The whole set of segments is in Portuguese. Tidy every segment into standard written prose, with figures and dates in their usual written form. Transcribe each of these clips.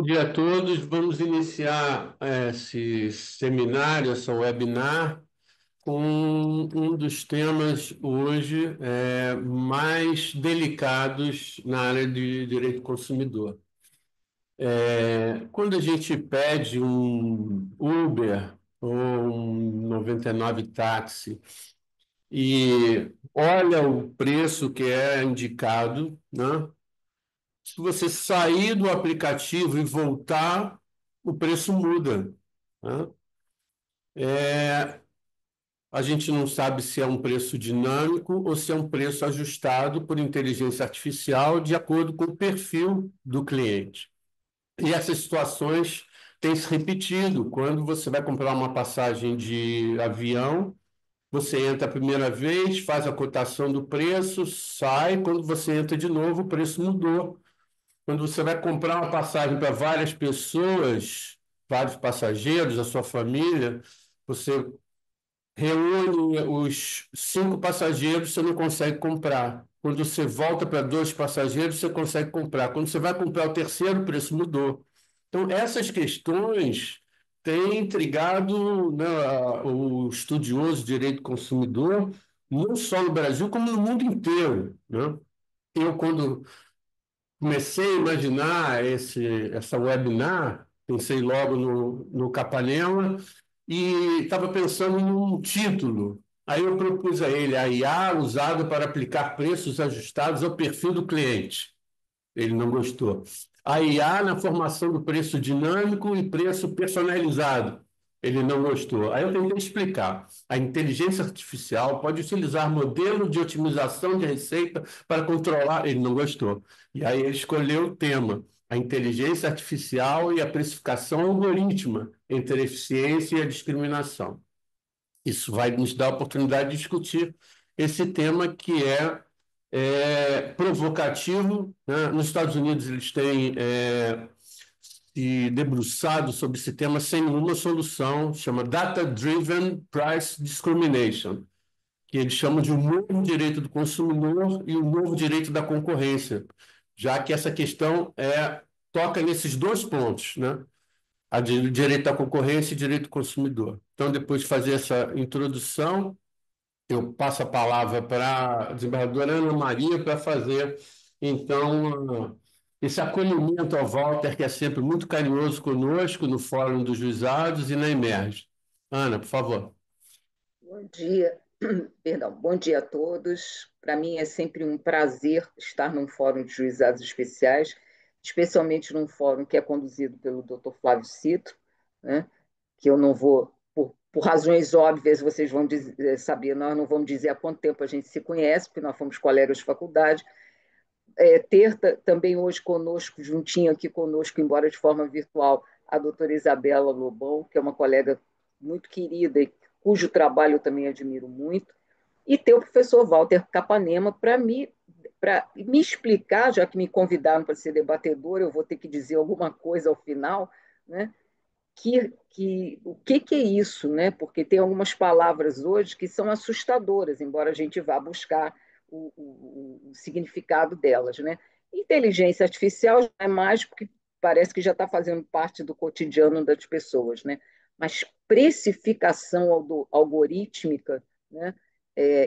Dia a todos. Vamos iniciar esse seminário, essa webinar, com um dos temas hoje mais delicados na área de direito do consumidor. Quando a gente pede um Uber ou um 99 táxi e olha o preço que é indicado, né? Se você sair do aplicativo e voltar, o preço muda, né? A gente não sabe se é um preço dinâmico ou se é um preço ajustado por inteligência artificial de acordo com o perfil do cliente. E essas situações têm se repetido. Quando você vai comprar uma passagem de avião, você entra a primeira vez, faz a cotação do preço, sai. Quando você entra de novo, o preço mudou. Quando você vai comprar uma passagem para várias pessoas, vários passageiros da sua família, você reúne os 5 passageiros, você não consegue comprar. Quando você volta para 2 passageiros, você consegue comprar. Quando você vai comprar o terceiro, o preço mudou. Então, essas questões têm intrigado, né, o estudioso de direito do consumidor, não só no Brasil, como no mundo inteiro, né? Quando comecei a imaginar essa webinar, pensei logo no Capanema e estava pensando num título. Aí eu propus a ele a IA usada para aplicar preços ajustados ao perfil do cliente. Ele não gostou. A IA na formação do preço dinâmico e preço personalizado. Ele não gostou. Aí eu tentei explicar. A inteligência artificial pode utilizar modelo de otimização de receita para controlar. Ele não gostou. E aí ele escolheu o tema: a inteligência artificial e a precificação algorítmica entre a eficiência e a discriminação. Isso vai nos dar a oportunidade de discutir esse tema que é provocativo, né? Nos Estados Unidos, eles têm se debruçado sobre esse tema sem nenhuma solução, chama Data Driven Price Discrimination, que eles chamam de um novo direito do consumidor e um novo direito da concorrência, já que essa questão toca nesses dois pontos, né? Direito da concorrência e direito do consumidor. Então, depois de fazer essa introdução, eu passo a palavra para a desembargadora Ana Maria para fazer, então, esse acolhimento ao Walter, que é sempre muito carinhoso conosco no Fórum dos Juizados e na Emerge. Ana, por favor. Bom dia, perdão, bom dia a todos. Para mim é sempre um prazer estar num fórum de juizados especiais, especialmente num fórum que é conduzido pelo Dr. Flávio Citro, né? Que eu não vou, por razões óbvias, vocês vão saber, nós não vamos dizer há quanto tempo a gente se conhece, porque nós fomos colegas de faculdade. Ter também hoje conosco, juntinho aqui conosco, embora de forma virtual, a doutora Isabela Lobão, que é uma colega muito querida e cujo trabalho eu também admiro muito, e ter o professor Walter Capanema para me explicar, já que me convidaram para ser debatedor, eu vou ter que dizer alguma coisa ao final, né? O que é isso, né? Porque tem algumas palavras hoje que são assustadoras, embora a gente vá buscar o significado delas, né? Inteligência artificial já é mais porque parece que já está fazendo parte do cotidiano das pessoas, né? Mas precificação algorítmica, né?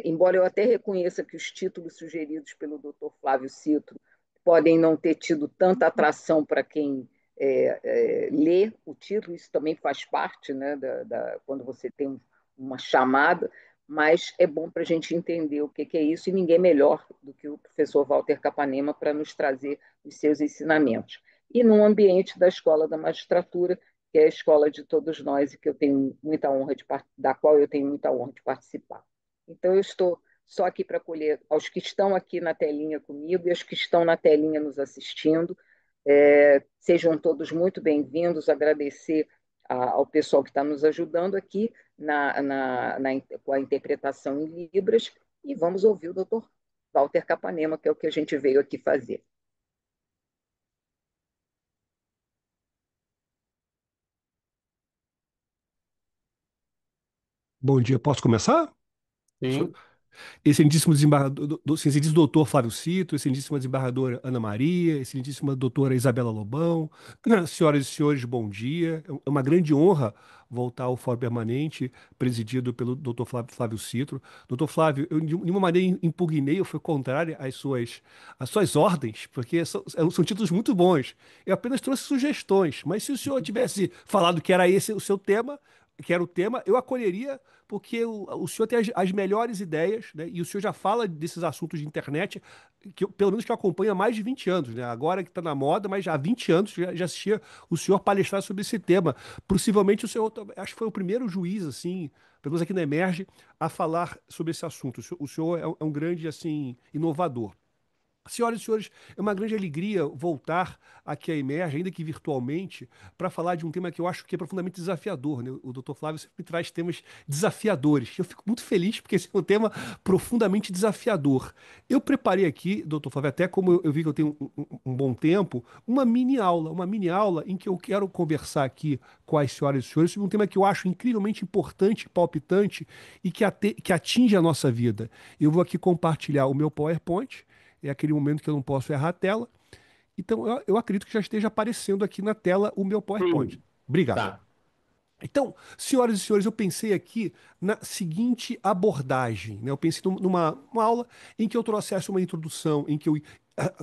Embora eu até reconheça que os títulos sugeridos pelo Dr. Flávio Citro podem não ter tido tanta atração para quem ler o título, isso também faz parte, né, quando você tem uma chamada, mas é bom para a gente entender o que é isso, e ninguém melhor do que o professor Walter Capanema para nos trazer os seus ensinamentos. E num ambiente da Escola da Magistratura, que é a escola de todos nós e que eu tenho muita honra da qual eu tenho muita honra de participar. Então, eu estou só aqui para acolher aos que estão aqui na telinha comigo e aos que estão na telinha nos assistindo. Sejam todos muito bem-vindos, agradecer ao pessoal que está nos ajudando aqui com a interpretação em Libras, e vamos ouvir o doutor Walter Capanema, que é o que a gente veio aqui fazer. Bom dia, posso começar? Sim. Excelentíssimo desembargador, excelentíssimo doutor Flávio Cito, excelentíssima desembargadora Ana Maria, excelentíssima doutora Isabela Lobão, senhoras e senhores, bom dia. É uma grande honra voltar ao Fórum Permanente, presidido pelo doutor Flávio Cito. Doutor Flávio, eu de nenhuma maneira impugnei, eu fui contrário às suas ordens, porque são títulos muito bons. Eu apenas trouxe sugestões, mas se o senhor tivesse falado que era esse o seu tema, que era o tema, eu acolheria, porque o senhor tem as melhores ideias, né? E o senhor já fala desses assuntos de internet, pelo menos que eu acompanho há mais de 20 anos, né? Agora que está na moda, mas já há 20 anos já assistia o senhor palestrar sobre esse tema. Possivelmente o senhor, acho que foi o primeiro juiz, assim, pelo menos aqui na Emerge, a falar sobre esse assunto. O senhor é um grande, assim, inovador. Senhoras e senhores, é uma grande alegria voltar aqui à Emerge, ainda que virtualmente, para falar de um tema que eu acho que é profundamente desafiador, né? O Dr. Flávio sempre traz temas desafiadores. Eu fico muito feliz porque esse é um tema profundamente desafiador. Eu preparei aqui, Dr. Flávio, até como eu vi que eu tenho um bom tempo, uma mini aula em que eu quero conversar aqui com as senhoras e senhores sobre um tema que eu acho incrivelmente importante, palpitante e que atinge a nossa vida. Eu vou aqui compartilhar o meu PowerPoint. É aquele momento que eu não posso errar a tela. Então, eu acredito que já esteja aparecendo aqui na tela o meu PowerPoint. Sim, Obrigado. tá. Então, senhoras e senhores, eu pensei aqui na seguinte abordagem, né? Eu pensei numa uma aula em que eu trouxesse uma introdução, em que eu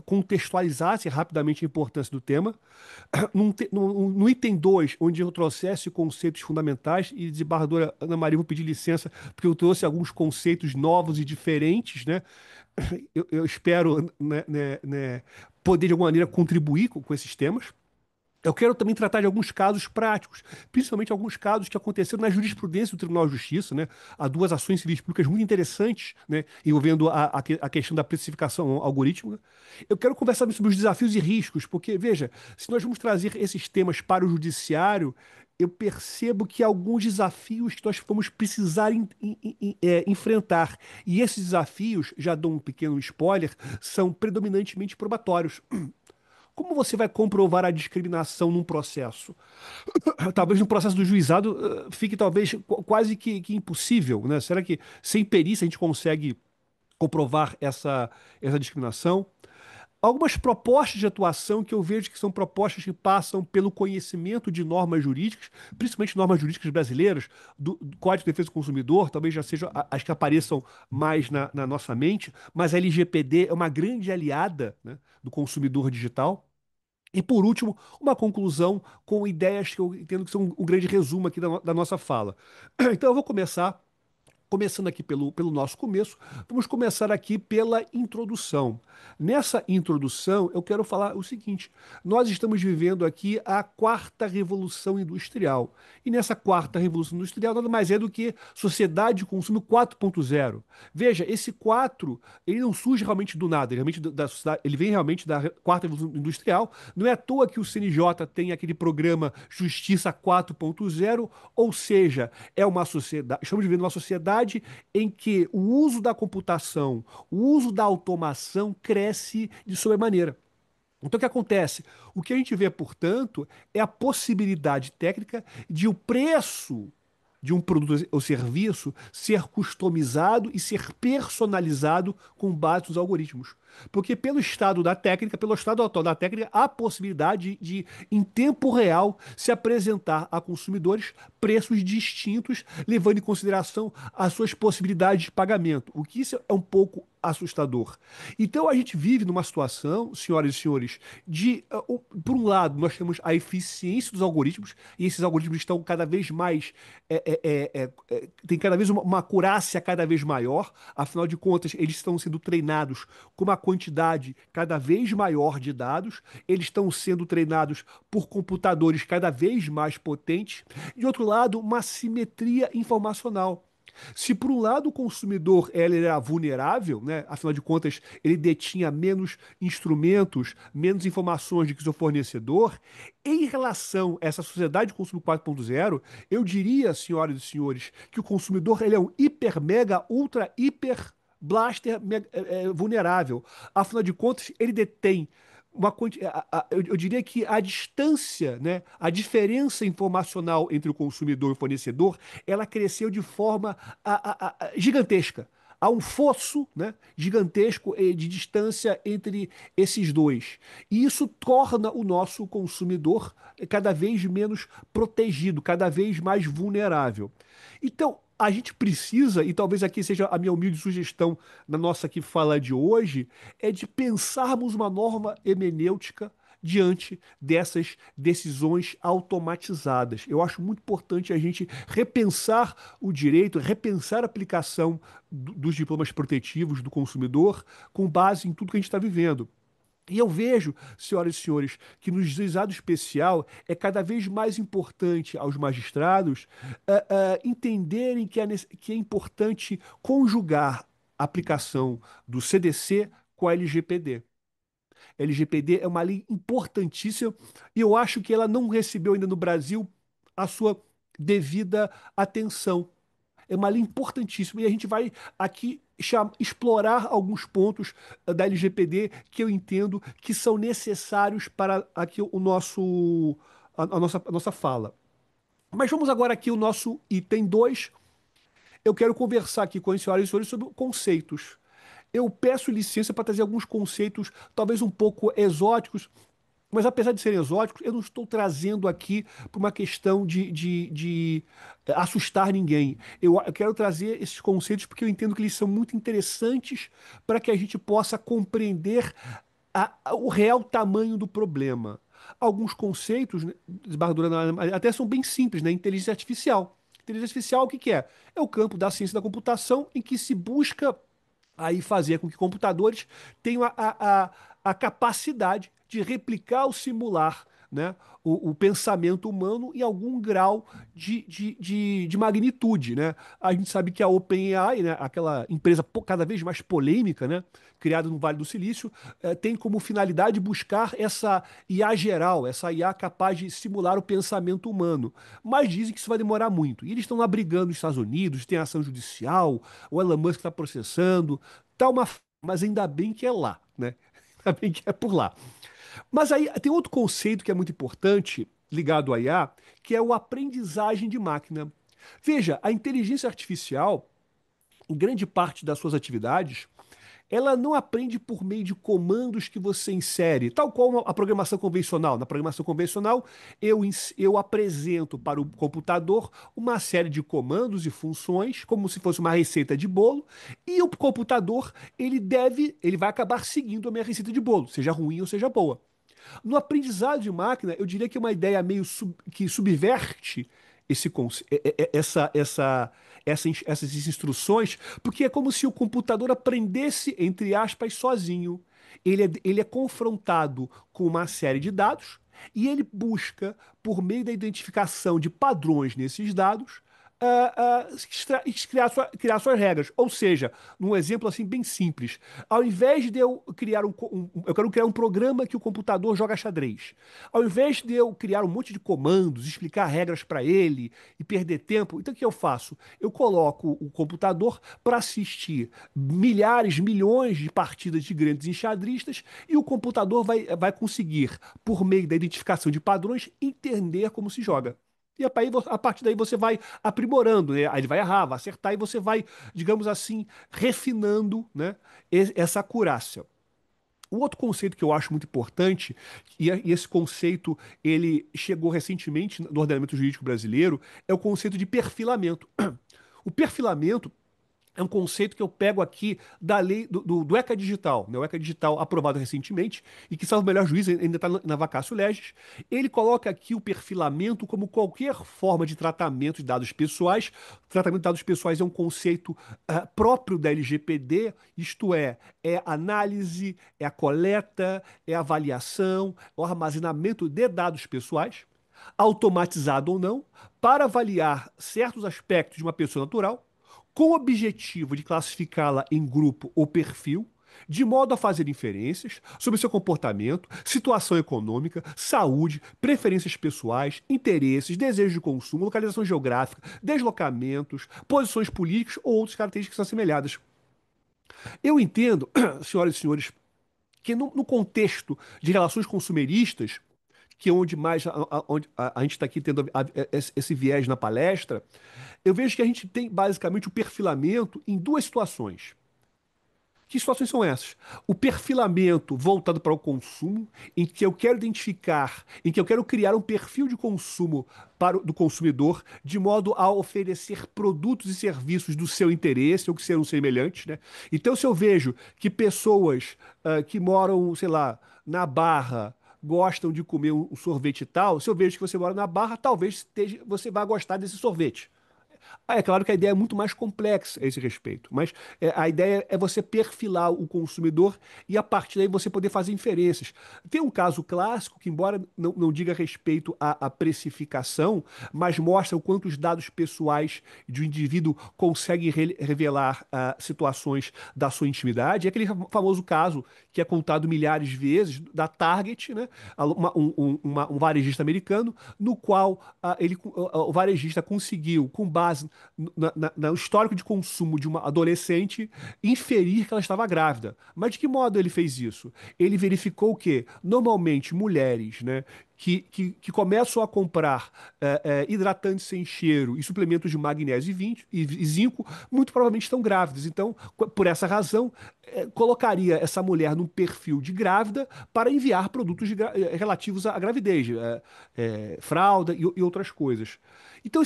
contextualizasse rapidamente a importância do tema, no item 2, onde eu trouxesse conceitos fundamentais, e desembargadora Ana Maria, vou pedir licença, porque eu trouxe alguns conceitos novos e diferentes, né? Eu espero, né, poder de alguma maneira contribuir com esses temas. Eu quero também tratar de alguns casos práticos, principalmente alguns casos que aconteceram na jurisprudência do Tribunal de Justiça, né? Há duas ações civis públicas muito interessantes, né? Envolvendo a questão da precificação algorítmica. Eu quero conversar sobre os desafios e riscos, porque, veja, se nós vamos trazer esses temas para o judiciário, eu percebo que há alguns desafios que nós vamos precisar enfrentar. E esses desafios, já dou um pequeno spoiler, são predominantemente probatórios. Como você vai comprovar a discriminação num processo? Talvez no processo do juizado fique talvez quase que impossível, né? Será que sem perícia a gente consegue comprovar essa discriminação? Algumas propostas de atuação que eu vejo que são propostas que passam pelo conhecimento de normas jurídicas, principalmente normas jurídicas brasileiras, do Código de Defesa do Consumidor, talvez já sejam as que apareçam mais na nossa mente, mas a LGPD é uma grande aliada, né, do consumidor digital. E por último, uma conclusão com ideias que eu entendo que são um grande resumo aqui da nossa fala. Então eu vou começando aqui pelo nosso começo, vamos começar aqui pela introdução. Nessa introdução, eu quero falar o seguinte: nós estamos vivendo aqui a quarta revolução industrial. E nessa quarta revolução industrial, nada mais é do que sociedade de consumo 4.0. Veja, esse 4, ele não surge realmente do nada, ele vem realmente da quarta revolução industrial. Não é à toa que o CNJ tem aquele programa Justiça 4.0, ou seja, é uma sociedade, estamos vivendo uma sociedade em que o uso da computação, o uso da automação cresce de sobremaneira. Então, o que acontece? O que a gente vê, portanto, é a possibilidade técnica de o preço de um produto ou serviço ser customizado e ser personalizado com base nos algoritmos. Porque pelo estado da técnica, pelo estado atual da técnica, há a possibilidade de, em tempo real, se apresentar a consumidores preços distintos, levando em consideração as suas possibilidades de pagamento. O que isso é um pouco assustador. Então a gente vive numa situação, senhoras e senhores, por um lado, nós temos a eficiência dos algoritmos, e esses algoritmos estão cada vez mais, tem cada vez uma acurácia cada vez maior, afinal de contas, eles estão sendo treinados com uma quantidade cada vez maior de dados, eles estão sendo treinados por computadores cada vez mais potentes, de outro lado, uma simetria informacional. Se por um lado o consumidor ele era vulnerável, né? Afinal de contas, ele detinha menos instrumentos, menos informações do que seu fornecedor, em relação a essa sociedade de consumo 4.0, eu diria, senhoras e senhores, que o consumidor ele é um hiper, mega, ultra, hiper blaster vulnerável. Afinal de contas, ele detém eu diria que a distância, né, a diferença informacional entre o consumidor e o fornecedor, ela cresceu de forma gigantesca. há um fosso, né, gigantesco de distância entre esses dois. E isso torna o nosso consumidor cada vez menos protegido, cada vez mais vulnerável. Então, a gente precisa, e talvez aqui seja a minha humilde sugestão na nossa aqui fala de hoje, é de pensarmos uma norma hermenêutica diante dessas decisões automatizadas. Eu acho muito importante a gente repensar o direito, repensar a aplicação dos diplomas protetivos do consumidor com base em tudo que a gente está vivendo. E eu vejo, senhoras e senhores, que no juizado especial é cada vez mais importante aos magistrados entenderem que é importante conjugar a aplicação do CDC com a LGPD. A LGPD é uma lei importantíssima e eu acho que ela não recebeu ainda no Brasil a sua devida atenção. É uma lei importantíssima e a gente vai aqui explorar alguns pontos da LGPD que eu entendo que são necessários para aqui a nossa fala. Mas vamos agora aqui o nosso item 2. Eu quero conversar aqui com as senhoras e senhores sobre conceitos. Eu peço licença para trazer alguns conceitos, talvez um pouco exóticos, mas apesar de serem exóticos, eu não estou trazendo aqui por uma questão de assustar ninguém. Eu quero trazer esses conceitos porque eu entendo que eles são muito interessantes para que a gente possa compreender o real tamanho do problema. Alguns conceitos, né, até são bem simples, né? Inteligência artificial. Inteligência artificial, o que que é? É o campo da ciência da computação em que se busca aí fazer com que computadores tenham a capacidade de replicar ou simular, né, o pensamento humano em algum grau de magnitude, né? A gente sabe que a OpenAI, né, aquela empresa cada vez mais polêmica, né, criada no Vale do Silício, tem como finalidade buscar essa IA geral, essa IA capaz de simular o pensamento humano. Mas dizem que isso vai demorar muito. E eles estão lá brigando nos Estados Unidos, tem ação judicial, o Elon Musk está processando, tá uma. Mas ainda bem que é lá, né? Ainda bem que é por lá. Mas aí tem outro conceito que é muito importante, ligado à IA, que é o aprendizagem de máquina. Veja, a inteligência artificial, em grande parte das suas atividades, ela não aprende por meio de comandos que você insere, tal qual a programação convencional. Na programação convencional, eu apresento para o computador uma série de comandos e funções, como se fosse uma receita de bolo, e o computador, ele vai acabar seguindo a minha receita de bolo, seja ruim ou seja boa. No aprendizado de máquina, eu diria que é uma ideia meio que subverte essas instruções, porque é como se o computador aprendesse, entre aspas, sozinho. Ele é confrontado com uma série de dados e ele busca, por meio da identificação de padrões nesses dados, criar suas regras. Ou seja, num exemplo assim bem simples, ao invés de eu criar eu quero criar um programa que o computador joga xadrez. Ao invés de eu criar um monte de comandos, explicar regras para ele e perder tempo, então o que eu faço? Eu coloco o computador para assistir milhares, milhões de partidas de grandes enxadristas e o computador vai conseguir, por meio da identificação de padrões, entender como se joga. E a partir daí você vai aprimorando, né? Aí ele vai errar, vai acertar e você vai, digamos assim, refinando, né, essa acurácia. O outro conceito que eu acho muito importante, e esse conceito ele chegou recentemente no ordenamento jurídico brasileiro, é o conceito de perfilamento. O perfilamento é um conceito que eu pego aqui da lei do ECA Digital, né? O ECA Digital aprovado recentemente e que, salvo o melhor juiz, ainda está na vacatio legis. Ele coloca aqui o perfilamento como qualquer forma de tratamento de dados pessoais. O tratamento de dados pessoais é um conceito próprio da LGPD, isto é análise, é a coleta, é a avaliação, é o armazenamento de dados pessoais, automatizado ou não, para avaliar certos aspectos de uma pessoa natural com o objetivo de classificá-la em grupo ou perfil, de modo a fazer inferências sobre seu comportamento, situação econômica, saúde, preferências pessoais, interesses, desejos de consumo, localização geográfica, deslocamentos, posições políticas ou outras características assemelhadas. Eu entendo, senhoras e senhores, que no contexto de relações consumeristas, que é onde mais onde a gente está aqui tendo esse viés na palestra, eu vejo que a gente tem basicamente o perfilamento em duas situações. Que situações são essas? O perfilamento voltado para o consumo, em que eu quero identificar, em que eu quero criar um perfil de consumo do consumidor, de modo a oferecer produtos e serviços do seu interesse ou que sejam semelhantes, né? Então, se eu vejo que pessoas que moram, sei lá, na Barra, gostam de comer um sorvete e tal, se eu vejo que você mora na Barra, talvez você vá gostar desse sorvete. É claro que a ideia é muito mais complexa a esse respeito, mas a ideia é você perfilar o consumidor e a partir daí você poder fazer inferências. Tem um caso clássico que, embora não diga respeito à precificação, mas mostra o quanto os dados pessoais de um indivíduo conseguem revelar situações da sua intimidade. É aquele famoso caso que é contado milhares de vezes da Target, né? Um varejista americano, no qual o varejista conseguiu, com base no histórico de consumo de uma adolescente, inferir que ela estava grávida. Mas de que modo ele fez isso? Ele verificou que, normalmente, mulheres, né, que começam a comprar hidratantes sem cheiro e suplementos de magnésio e zinco, muito provavelmente estão grávidas. Então, por essa razão, colocaria essa mulher num perfil de grávida para enviar produtos relativos à gravidez, fralda e outras coisas. Então,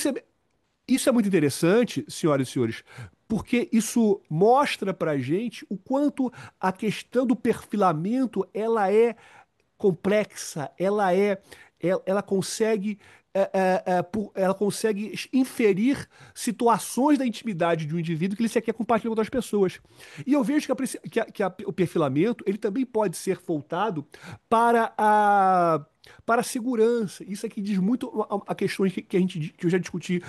isso é muito interessante, senhoras e senhores, porque isso mostra para a gente o quanto a questão do perfilamento ela é complexa, ela consegue ela consegue inferir situações da intimidade de um indivíduo que ele sequer compartilha com outras pessoas. E eu vejo o perfilamento ele também pode ser voltado para para a segurança. Isso aqui diz muito a questões que eu já discuti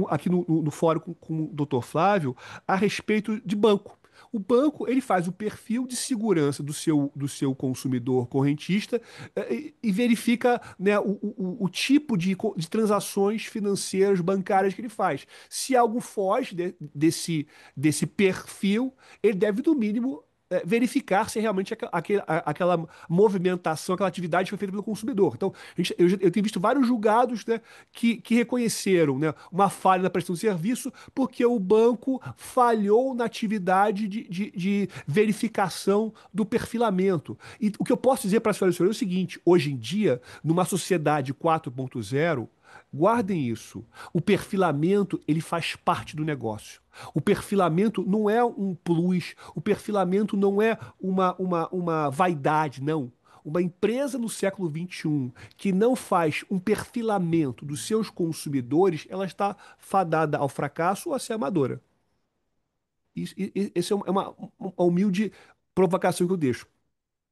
aqui no fórum com o Dr. Flávio a respeito de banco. O banco ele faz o perfil de segurança do seu consumidor correntista e verifica, né, o tipo de transações financeiras bancárias que ele faz. Se algo foge desse perfil, ele deve, no mínimo, verificar se realmente aquela movimentação, aquela atividade foi feita pelo consumidor. Então, eu tenho visto vários julgados, né, que reconheceram, né, uma falha na prestação de serviço porque o banco falhou na atividade de verificação do perfilamento. E o que eu posso dizer para a senhora e senhor é o seguinte: hoje em dia, numa sociedade 4.0, guardem isso. O perfilamento, ele faz parte do negócio. O perfilamento não é um plus, o perfilamento não é uma vaidade, não. Uma empresa no século XXI que não faz um perfilamento dos seus consumidores, ela está fadada ao fracasso ou a ser amadora. Esse uma humilde provocação que eu deixo.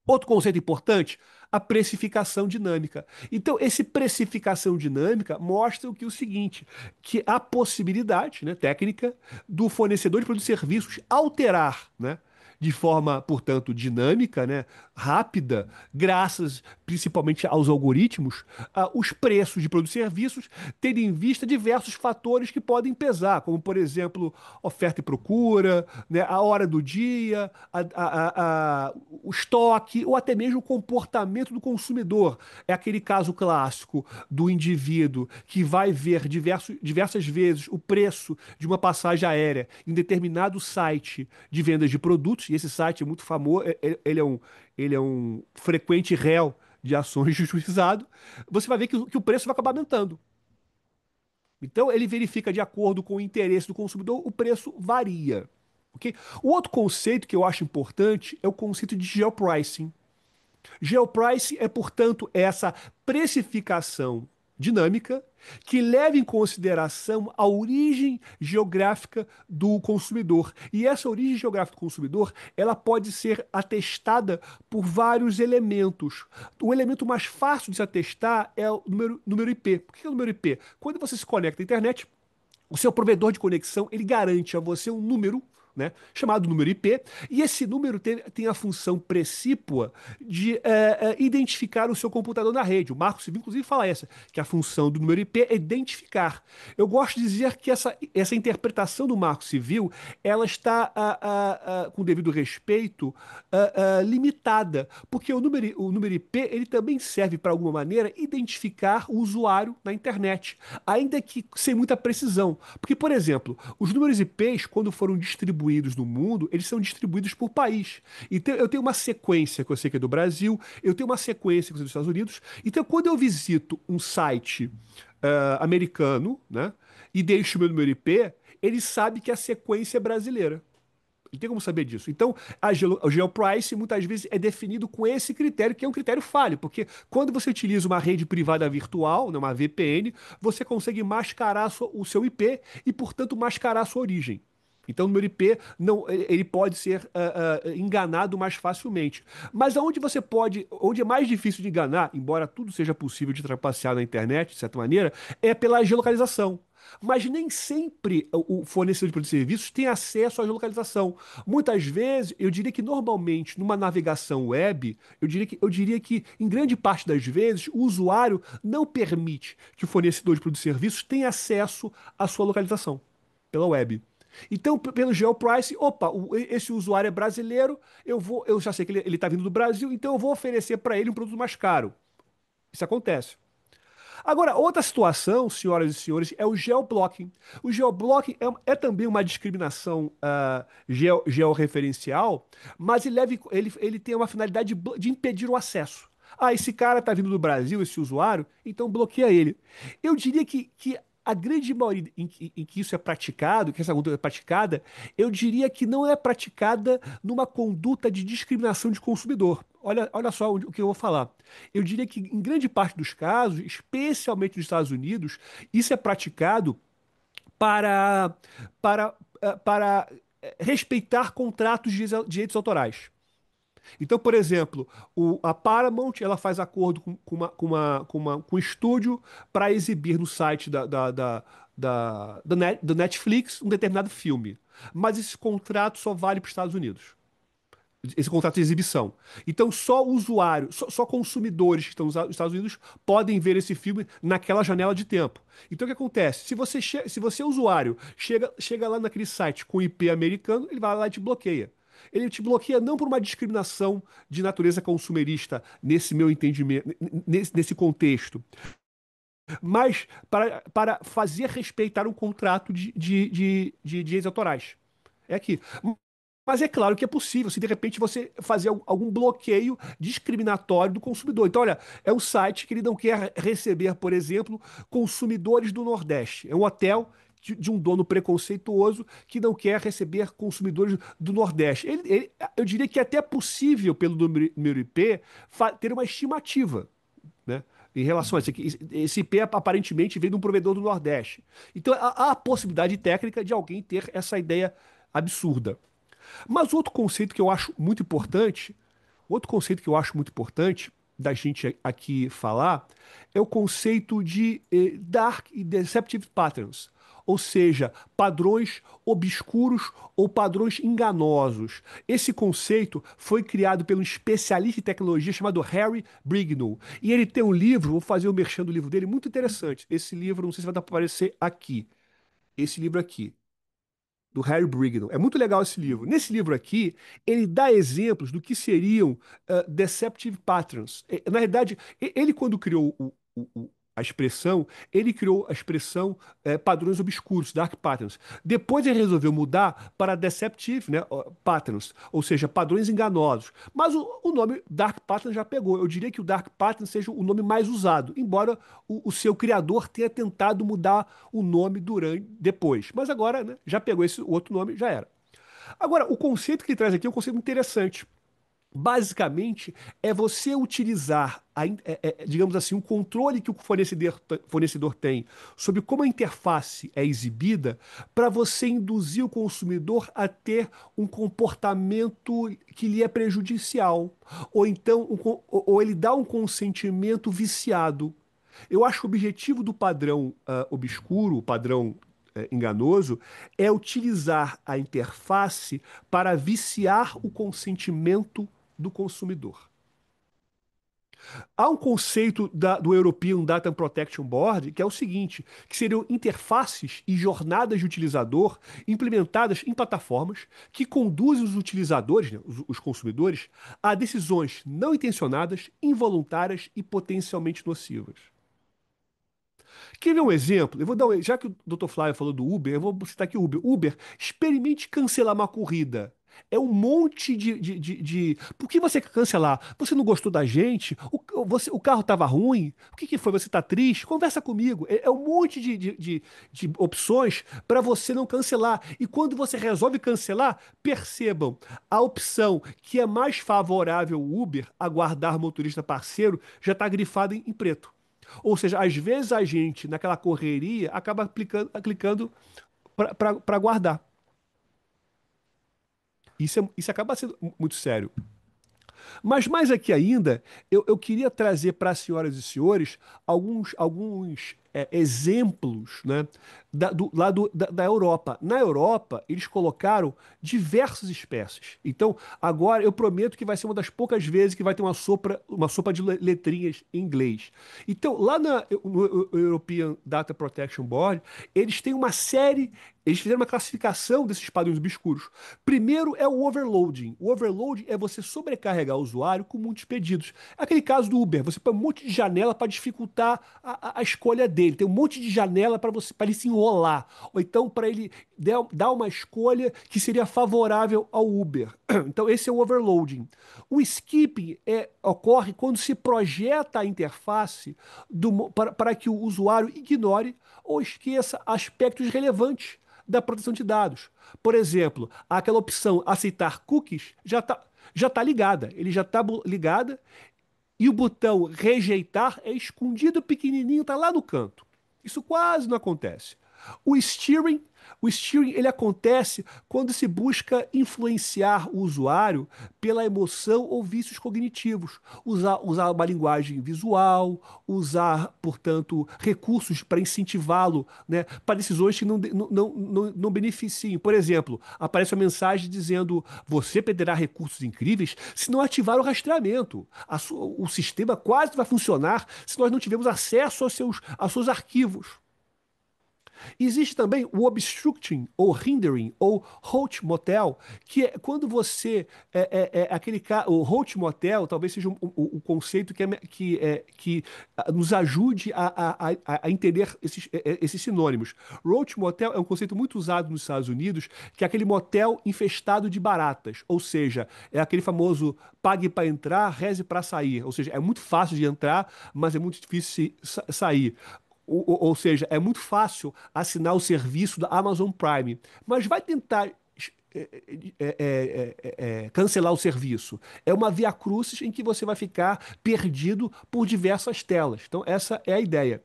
Outro conceito importante, a precificação dinâmica. Então, esse precificação dinâmica mostra o seguinte, que há possibilidade, né, técnica do fornecedor de produtos e serviços alterar, né, de forma, portanto, dinâmica, né, rápida, graças principalmente aos algoritmos, os preços de produtos e serviços, tendo em vista diversos fatores que podem pesar, como, por exemplo, oferta e procura, né, a hora do dia, o estoque, ou até mesmo o comportamento do consumidor. É aquele caso clássico do indivíduo que vai ver diversas vezes o preço de uma passagem aérea em determinado site de vendas de produtos, e esse site é muito famoso, ele é um frequente réu de ações de juizado. Você vai ver que o preço vai acabar aumentando. Então, ele verifica de acordo com o interesse do consumidor, o preço varia. Ok? O outro conceito que eu acho importante é o conceito de geopricing. Geopricing é, portanto, essa precificação dinâmica que leva em consideração a origem geográfica do consumidor. E essa origem geográfica do consumidor, ela pode ser atestada por vários elementos. O elemento mais fácil de se atestar é o número IP. Por que é o número IP? Quando você se conecta à internet, o seu provedor de conexão, ele garante a você um número, né, chamado número IP, e esse número tem a função precípua de identificar o seu computador na rede. O Marco Civil, inclusive, fala que a função do número IP é identificar. Eu gosto de dizer que essa interpretação do Marco Civil, ela está, com devido respeito, limitada, porque o número IP ele também serve, para alguma maneira, identificar o usuário na internet, ainda que sem muita precisão. Porque, por exemplo, os números IPs, quando foram distribuídos no mundo, eles são distribuídos por país. Então, eu tenho uma sequência que eu sei que é do Brasil, eu tenho uma sequência que é dos Estados Unidos. Então, quando eu visito um site americano, né, e deixo o meu número IP, ele sabe que a sequência é brasileira. Não tem como saber disso. Então, o GeoPrice muitas vezes é definido com esse critério, que é um critério falho, porque quando você utiliza uma rede privada virtual, né, uma VPN, você consegue mascarar o seu IP e, portanto, mascarar a sua origem. Então, o número IP não, ele pode ser enganado mais facilmente. Mas onde é mais difícil de enganar, embora tudo seja possível de trapacear na internet, de certa maneira, é pela geolocalização. Mas nem sempre o fornecedor de serviços tem acesso à geolocalização. Muitas vezes, eu diria que normalmente, numa navegação web, eu diria que em grande parte das vezes, o usuário não permite que o fornecedor de serviços tenha acesso à sua localização pela web. Então, pelo GeoPrice, opa, esse usuário é brasileiro, eu já sei que ele está vindo do Brasil, então eu vou oferecer para ele um produto mais caro. Isso acontece. Agora, outra situação, senhoras e senhores, é o geoblocking. O geoblocking é também uma discriminação georreferencial, mas ele tem uma finalidade de impedir o acesso. Ah, esse cara está vindo do Brasil, esse usuário, então bloqueia ele. Eu diria que a grande maioria em que isso é praticado, que essa conduta é praticada, eu diria que não é praticada numa conduta de discriminação de consumidor. Olha só o que eu vou falar. Eu diria que em grande parte dos casos, especialmente nos Estados Unidos, isso é praticado para, para respeitar contratos de direitos autorais. Então, por exemplo, a Paramount ela faz acordo com um estúdio para exibir no site do Netflix um determinado filme. Mas esse contrato só vale para os Estados Unidos. Esse contrato de exibição. Então, só usuários, só consumidores que estão nos Estados Unidos podem ver esse filme naquela janela de tempo. Então, o que acontece? Se você usuário, chega lá naquele site com IP americano, ele vai lá e te bloqueia. Ele te bloqueia não por uma discriminação de natureza consumerista, nesse meu entendimento, nesse contexto, mas para fazer respeitar um contrato de direitos autorais. É aqui. Mas é claro que é possível, se de repente você fazer algum bloqueio discriminatório do consumidor. Então, olha, é um site que ele não quer receber, por exemplo, consumidores do Nordeste. É um hotel de um dono preconceituoso que não quer receber consumidores do Nordeste. Eu diria que é até possível, pelo número IP, ter uma estimativa, né? Em relação a isso aqui, esse IP aparentemente vem de um provedor do Nordeste. Então há a possibilidade técnica de alguém ter essa ideia absurda. Mas outro conceito que eu acho muito importante da gente aqui falar é o conceito de dark e deceptive patterns, ou seja, padrões obscuros ou padrões enganosos. Esse conceito foi criado por um especialista em tecnologia chamado Harry Brignow. E ele tem um livro, vou fazer o merchan do livro dele, muito interessante. Esse livro, não sei se vai dar para aparecer aqui. Esse livro aqui do Harry Brignow. É muito legal esse livro. Nesse livro aqui, ele dá exemplos do que seriam deceptive patterns. Na realidade, ele quando criou a expressão, ele criou a expressão padrões obscuros, dark patterns. Depois ele resolveu mudar para deceptive, né, patterns, ou seja, padrões enganosos. Mas o nome dark pattern já pegou. Eu diria que o dark pattern seja o nome mais usado, embora o seu criador tenha tentado mudar o nome depois. Mas agora, né, já pegou esse outro nome, já era. Agora, o conceito que ele traz aqui é um conceito interessante. Basicamente, é você utilizar, digamos assim, um controle que o fornecedor tem sobre como a interface é exibida para você induzir o consumidor a ter um comportamento que lhe é prejudicial, ou então ou ele dá um consentimento viciado. Eu acho que o objetivo do padrão obscuro, o padrão enganoso, é utilizar a interface para viciar o consentimento do consumidor. Há um conceito do European Data Protection Board que é o seguinte, que seriam interfaces e jornadas de utilizador implementadas em plataformas que conduzem os utilizadores, né, os consumidores, a decisões não intencionadas, involuntárias e potencialmente nocivas. Quer ver um exemplo? Eu vou dar já que o Dr. Flávio falou do Uber, eu vou citar aqui o Uber. Uber, experimente cancelar uma corrida. É um monte Por que você quer cancelar? Você não gostou da gente? O carro estava ruim? O que foi? Você está triste? Conversa comigo. É um monte de opções para você não cancelar. E quando você resolve cancelar, percebam, a opção que é mais favorável ao Uber, aguardar motorista parceiro, já está grifada em preto. Ou seja, às vezes a gente, naquela correria, acaba clicando para guardar. Isso acaba sendo muito sério. Mas mais aqui ainda, eu queria trazer para as senhoras e senhores alguns exemplos, né, da Europa. Na Europa, eles colocaram diversas espécies. Então, agora eu prometo que vai ser uma das poucas vezes que vai ter uma sopa de letrinhas em inglês. Então, lá no European Data Protection Board, eles têm uma série. Eles fizeram uma classificação desses padrões obscuros. Primeiro é o overloading. O overloading é você sobrecarregar o usuário com muitos pedidos. É aquele caso do Uber, você põe um monte de janela para dificultar a escolha dele. Tem um monte de janela para ele se enrolar. Ou então para ele dar uma escolha que seria favorável ao Uber. Então esse é o overloading. O skipping ocorre quando se projeta a interface para que o usuário ignore ou esqueça aspectos relevantes da proteção de dados. Por exemplo, aquela opção aceitar cookies já tá ligada. Ele já está ligada e o botão rejeitar é escondido pequenininho, está lá no canto. Isso quase não acontece. O steering, o steering ele acontece quando se busca influenciar o usuário pela emoção ou vícios cognitivos. Usar uma linguagem visual, usar, portanto, recursos para incentivá-lo, né, para decisões que não beneficiem. Por exemplo, aparece uma mensagem dizendo: você perderá recursos incríveis se não ativar o rastreamento. O sistema quase vai funcionar se nós não tivermos acesso aos seus arquivos. Existe também o obstructing, ou hindering, ou halt motel, que é quando você o halt motel talvez seja um conceito que nos ajude a entender esses sinônimos. Roach motel é um conceito muito usado nos Estados Unidos, que é aquele motel infestado de baratas, ou seja, é aquele famoso pague para entrar, reze para sair, ou seja, é muito fácil de entrar, mas é muito difícil sair. Ou seja, é muito fácil assinar o serviço da Amazon Prime, mas vai tentar cancelar o serviço. É uma via-crucis em que você vai ficar perdido por diversas telas. Então, essa é a ideia.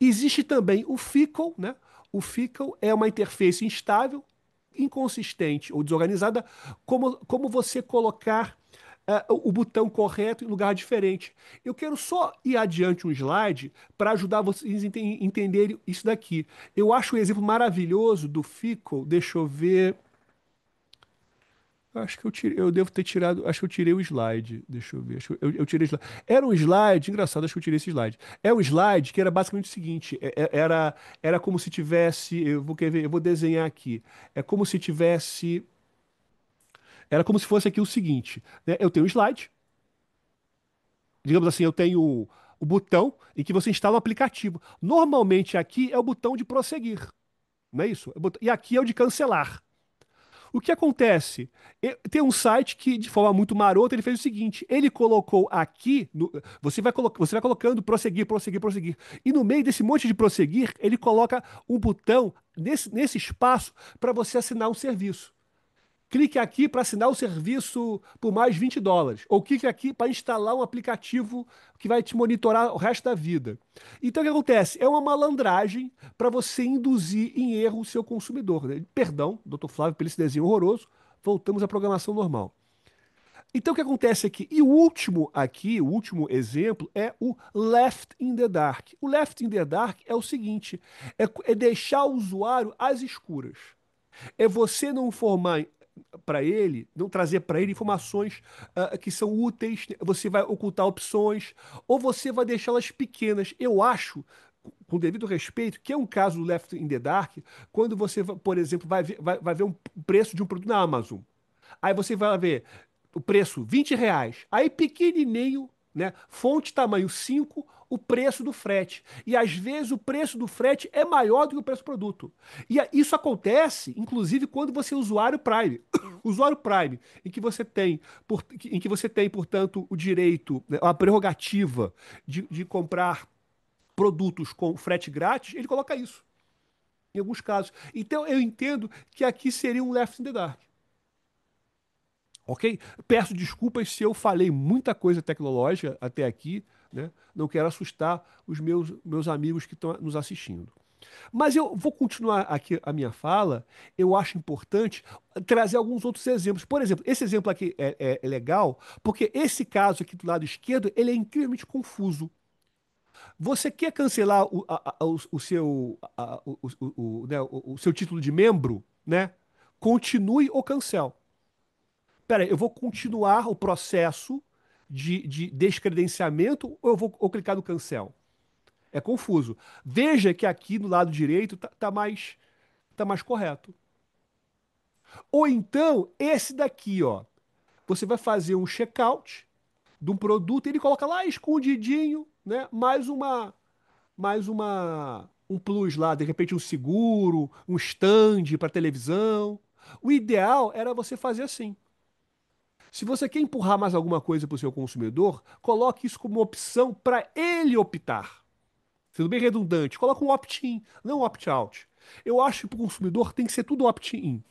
Existe também o FICL, né? O FICL é uma interface instável, inconsistente ou desorganizada, como você colocar o botão correto em lugar diferente. Eu quero só ir adiante um slide para ajudar vocês a entenderem isso daqui. Eu acho um exemplo maravilhoso do FICL. Deixa eu ver. Acho que eu devo ter tirado. Acho que eu tirei o slide. Deixa eu ver. Acho que eu tirei o slide. Era um slide, engraçado, acho que eu tirei esse slide. É um slide que era basicamente o seguinte: era como se tivesse. Quer ver, eu vou desenhar aqui. É como se tivesse. Era como se fosse aqui o seguinte, né? Eu tenho um slide, digamos assim, eu tenho o botão em que você instala o aplicativo. Normalmente aqui é o botão de prosseguir, não é isso? E aqui é o de cancelar. O que acontece? Tem um site que, de forma muito marota, ele fez o seguinte: ele colocou aqui, você vai colocando prosseguir, prosseguir, prosseguir. E no meio desse monte de prosseguir, ele coloca um botão nesse espaço para você assinar um serviço. Clique aqui para assinar o serviço por mais $20. Ou clique aqui para instalar um aplicativo que vai te monitorar o resto da vida. Então, o que acontece? É uma malandragem para você induzir em erro o seu consumidor, né? Perdão, Dr. Flávio, pelo esse desenho horroroso. Voltamos à programação normal. Então, o que acontece aqui? E o último exemplo é o left in the dark. O left in the dark é o seguinte: é deixar o usuário às escuras. É você não informar para ele, não trazer para ele informações que são úteis, você vai ocultar opções, ou você vai deixá-las pequenas. Eu acho, com devido respeito, que é um caso do Left in the Dark, quando você, por exemplo, vai ver um preço de um produto na Amazon. Aí você vai ver o preço, R$ 20. Aí pequenininho, né? Fonte tamanho 5, o preço do frete. E às vezes o preço do frete é maior do que o preço do produto. E isso acontece, inclusive, quando você é usuário Prime. Usuário Prime, em que você tem, portanto, o direito, né, a prerrogativa de comprar produtos com frete grátis, ele coloca isso. Em alguns casos. Então, eu entendo que aqui seria um left in the dark. Ok? Peço desculpas se eu falei muita coisa tecnológica até aqui, né? Não quero assustar os meus amigos que estão nos assistindo. Mas eu vou continuar aqui a minha fala. Eu acho importante trazer alguns outros exemplos. Por exemplo, esse exemplo aqui é legal, porque esse caso aqui do lado esquerdo, ele é incrivelmente confuso. Você quer cancelar o seu, né, o seu título de membro, né? Continue ou cancele. Pera aí, eu vou continuar o processo de descredenciamento ou eu vou clicar no cancel? É confuso. Veja que aqui no lado direito tá mais correto. Ou então, esse daqui, ó. Você vai fazer um checkout de um produto e ele coloca lá escondidinho, né? Um plus lá, de repente um seguro, um stand para televisão. O ideal era você fazer assim. Se você quer empurrar mais alguma coisa para o seu consumidor, coloque isso como opção para ele optar. Sendo bem redundante, coloque um opt-in, não um opt-out. Eu acho que para o consumidor tem que ser tudo opt-in,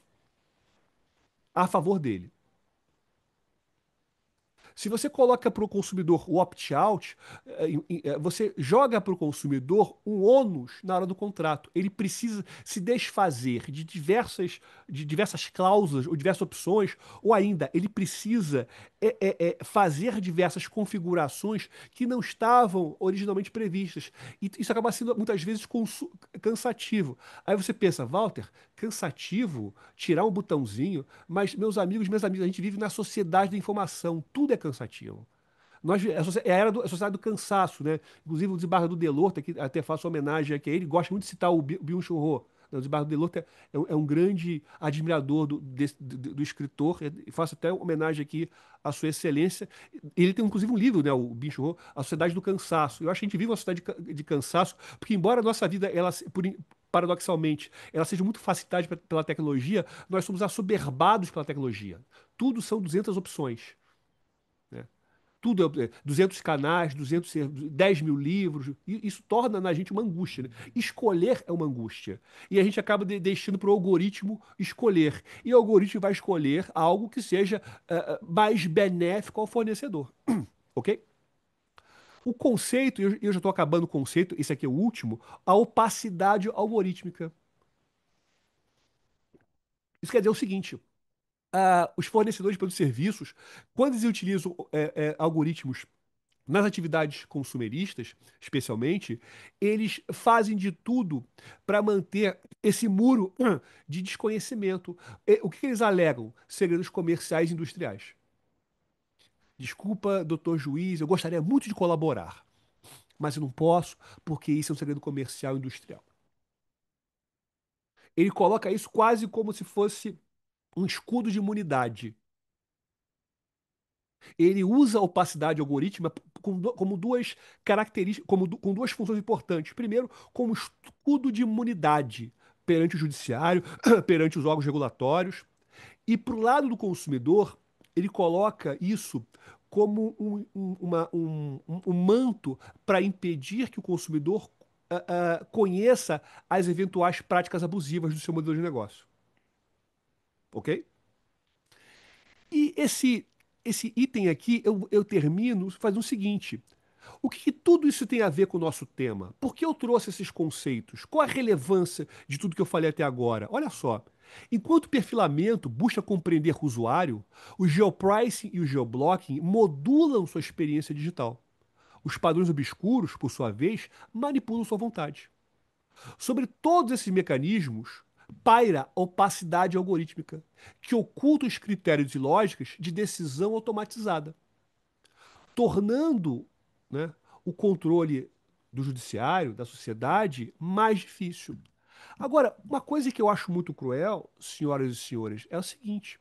a favor dele. Se você coloca para o consumidor o opt-out, você joga para o consumidor um ônus na hora do contrato. Ele precisa se desfazer de diversas cláusulas ou diversas opções, ou ainda, ele precisa fazer diversas configurações que não estavam originalmente previstas. E isso acaba sendo muitas vezes cansativo. Aí você pensa, Walter, cansativo tirar um botãozinho, mas meus amigos, minhas amigas, a gente vive na sociedade da informação, tudo é cansativo. É a sociedade do cansaço, né? Inclusive o desembargador Delort, aqui até faço homenagem aqui a ele, gosta muito de citar o Byung-Chul Ho. O desembargador Delort é um grande admirador do escritor, e faço até homenagem aqui à sua excelência. Ele tem inclusive um livro, né, o Byung-Chul Ho, A Sociedade do Cansaço. Eu acho que a gente vive uma sociedade de cansaço, porque embora a nossa vida, paradoxalmente, ela seja muito facilitada pela tecnologia, nós somos assoberbados pela tecnologia. Tudo são 200 opções, né? Tudo 200 canais, 10 mil livros. E isso torna na gente uma angústia, né? Escolher é uma angústia. E a gente acaba deixando para o algoritmo escolher. E o algoritmo vai escolher algo que seja mais benéfico ao fornecedor. Ok? O conceito, eu já estou acabando o conceito, esse aqui é o último, a opacidade algorítmica. Isso quer dizer o seguinte: os fornecedores de produtos e serviços, quando eles utilizam algoritmos nas atividades consumeristas, especialmente, eles fazem de tudo para manter esse muro de desconhecimento. O que eles alegam? Segredos comerciais e industriais. Desculpa, doutor juiz, eu gostaria muito de colaborar, mas eu não posso porque isso é um segredo comercial e industrial. Ele coloca isso quase como se fosse um escudo de imunidade. Ele usa a opacidade algorítmica como duas características, com duas funções importantes. Primeiro, como escudo de imunidade perante o judiciário, perante os órgãos regulatórios. E para o lado do consumidor, ele coloca isso como um manto para impedir que o consumidor conheça as eventuais práticas abusivas do seu modelo de negócio. Ok? E esse item aqui eu termino fazendo o seguinte: o que tudo isso tem a ver com o nosso tema? Por que eu trouxe esses conceitos? Qual a relevância de tudo que eu falei até agora? Olha só, Enquanto o perfilamento busca compreender o usuário, o geopricing e o geoblocking modulam sua experiência digital. Os padrões obscuros, por sua vez, manipulam sua vontade. Sobre todos esses mecanismos, paira a opacidade algorítmica, que oculta os critérios e lógicas de decisão automatizada, tornando, né, o controle do judiciário, da sociedade, mais difícil. Agora, uma coisa que eu acho muito cruel, senhoras e senhores, é o seguinte: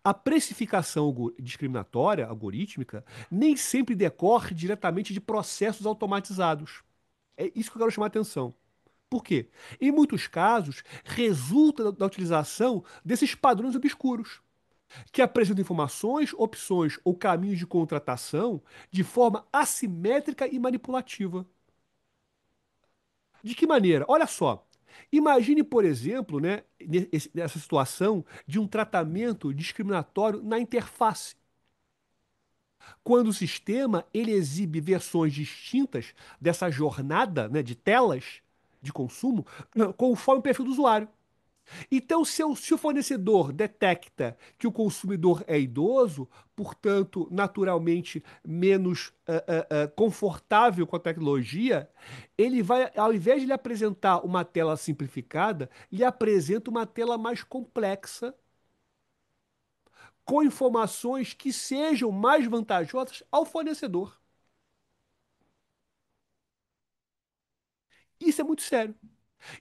a precificação discriminatória, algorítmica, nem sempre decorre diretamente de processos automatizados. É isso que eu quero chamar a atenção. Por quê? Em muitos casos, resulta da utilização desses padrões obscuros, que apresentam informações, opções ou caminhos de contratação de forma assimétrica e manipulativa. De que maneira? Olha só. Imagine, por exemplo, né, nessa situação de um tratamento discriminatório na interface, quando o sistema ele exibe versões distintas dessa jornada, né, de telas de consumo, conforme o perfil do usuário. Então, se o fornecedor detecta que o consumidor é idoso, portanto, naturalmente menos confortável com a tecnologia, ele vai, ao invés de lhe apresentar uma tela simplificada, lhe apresenta uma tela mais complexa, com informações que sejam mais vantajosas ao fornecedor. Isso é muito sério.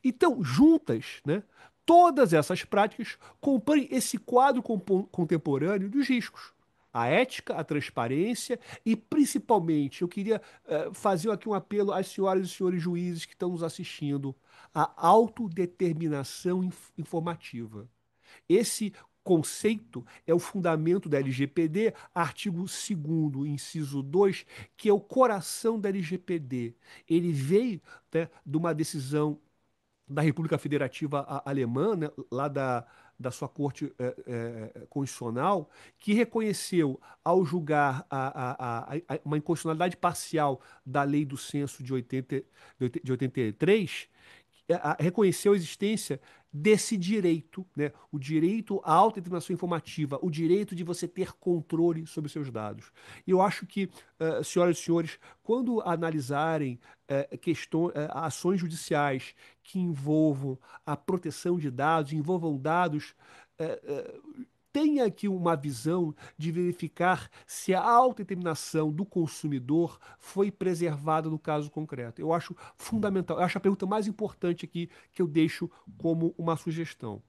Então, juntas, né, todas essas práticas compõem esse quadro contemporâneo dos riscos. A ética, a transparência e, principalmente, eu queria fazer aqui um apelo às senhoras e senhores juízes que estão nos assistindo, a autodeterminação informativa. Esse conceito é o fundamento da LGPD, artigo 2º, inciso 2, que é o coração da LGPD. Ele veio, né, de uma decisão da República Federativa Alemã, né, lá da sua corte constitucional, que reconheceu, ao julgar uma inconstitucionalidade parcial da lei do censo de 83, reconheceu a existência desse direito, né? O direito à autodeterminação informativa, o direito de você ter controle sobre os seus dados. E eu acho que, senhoras e senhores, quando analisarem ações judiciais que envolvam a proteção de dados, envolvam dados, eh, eh, tenha aqui uma visão de verificar se a autodeterminação do consumidor foi preservada no caso concreto. Eu acho fundamental, eu acho a pergunta mais importante aqui que eu deixo como uma sugestão.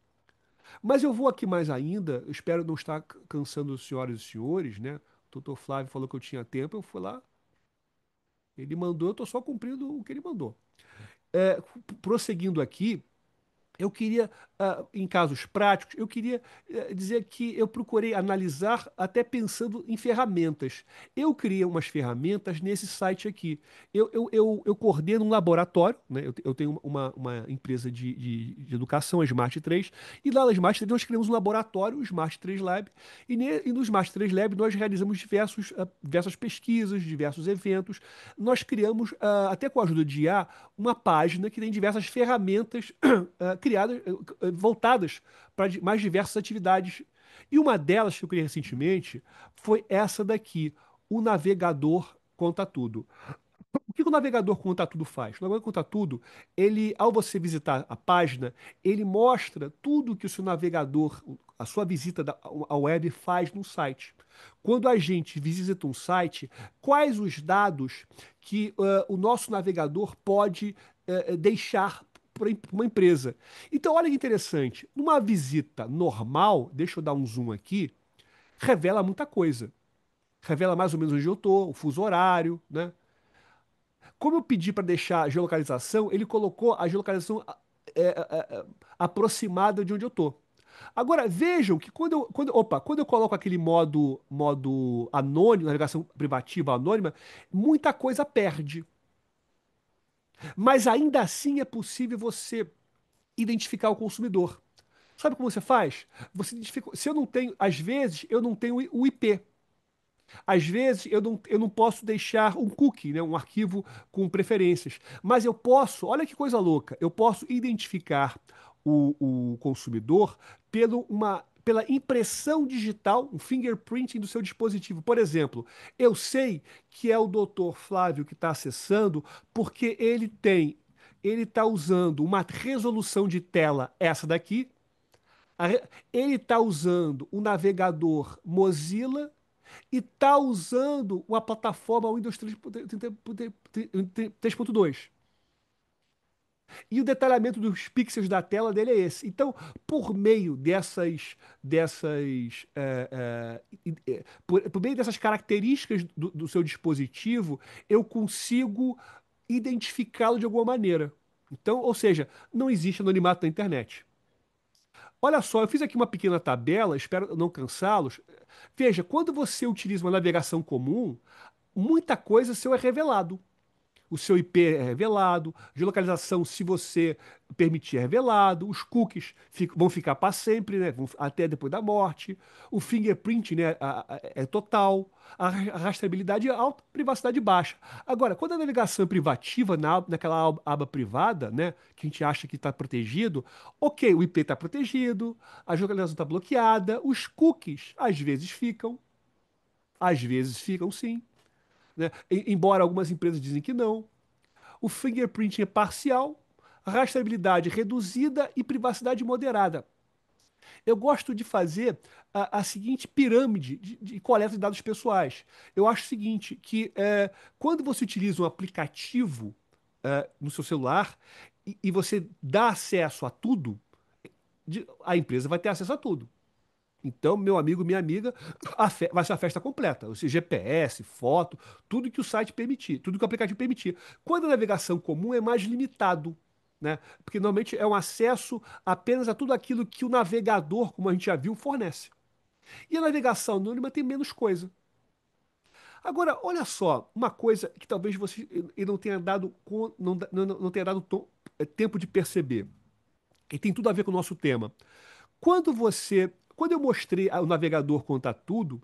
Mas eu vou aqui mais ainda, eu espero não estar cansando os senhoras e senhores, né? O doutor Flávio falou que eu tinha tempo, eu fui lá, ele mandou, eu estou só cumprindo o que ele mandou. Prosseguindo aqui, eu queria, em casos práticos, eu queria dizer que eu procurei analisar até pensando em ferramentas. Eu criei umas ferramentas nesse site aqui. Eu coordeno um laboratório, né? Eu tenho uma empresa de educação, a Smart 3, e lá na Smart 3 nós criamos um laboratório, o Smart 3 Lab, e no Smart 3 Lab nós realizamos diversas pesquisas, diversos eventos. Nós criamos, até com a ajuda de IA, uma página que tem diversas ferramentas criadas, voltadas para mais diversas atividades. E uma delas que eu criei recentemente foi essa daqui, o navegador Conta Tudo. O que o navegador Conta Tudo faz? O navegador Conta Tudo, ele, ao você visitar a página, ele mostra tudo que o seu navegador, a sua visita à web faz no site. Quando a gente visita um site, quais os dados que o nosso navegador pode deixar para uma empresa. Então, olha que interessante. Numa visita normal, deixa eu dar um zoom aqui, revela muita coisa. Revela mais ou menos onde eu estou, o fuso horário, né? Como eu pedi para deixar a geolocalização, ele colocou a geolocalização aproximada de onde eu estou. Agora, vejam que quando eu coloco aquele modo anônimo, navegação privativa anônima, muita coisa perde. Mas ainda assim é possível você identificar o consumidor. Sabe como você faz? Você identifica, se eu não tenho, às vezes, eu não tenho o IP. Às vezes eu não posso deixar um cookie, né, um arquivo com preferências. Mas eu posso, olha que coisa louca, eu posso identificar o consumidor pela impressão digital, um fingerprinting do seu dispositivo. Por exemplo, eu sei que é o doutor Flávio que está acessando porque ele está usando uma resolução de tela, essa daqui. Ele está usando o navegador Mozilla e está usando a plataforma Windows 3.2. E o detalhamento dos pixels da tela dele é esse. Então, por meio por meio dessas características do seu dispositivo, eu consigo identificá-lo de alguma maneira. Então, ou seja, não existe anonimato na internet. Olha só, eu fiz aqui uma pequena tabela, espero não cansá-los. Veja, quando você utiliza uma navegação comum, muita coisa seu é revelado. O seu IP é revelado, geolocalização, se você permitir, é revelado, os cookies vão ficar para sempre, né? Até depois da morte. O fingerprint, né, é total. A rastreabilidade é alta, privacidade baixa. Agora, quando a navegação é privativa, naquela aba privada, né, que a gente acha que está protegido, ok, o IP está protegido, a geolocalização está bloqueada, os cookies às vezes ficam sim, né? Embora algumas empresas dizem que não. O fingerprinting é parcial, rastreabilidade reduzida e privacidade moderada. Eu gosto de fazer a seguinte pirâmide de coleta de dados pessoais. Eu acho o seguinte, que quando você utiliza um aplicativo no seu celular e você dá acesso a tudo, a empresa vai ter acesso a tudo. Então, meu amigo, minha amiga, vai ser a festa completa. Ou seja, GPS, foto, tudo que o site permitir, tudo que o aplicativo permitir. Quando a navegação comum é mais limitado, né? Porque normalmente é um acesso apenas a tudo aquilo que o navegador, como a gente já viu, fornece. E a navegação anônima tem menos coisa. Agora, olha só, uma coisa que talvez você não tenha dado, não tenha dado tempo de perceber, e tem tudo a ver com o nosso tema. Quando eu mostrei o navegador conta tudo,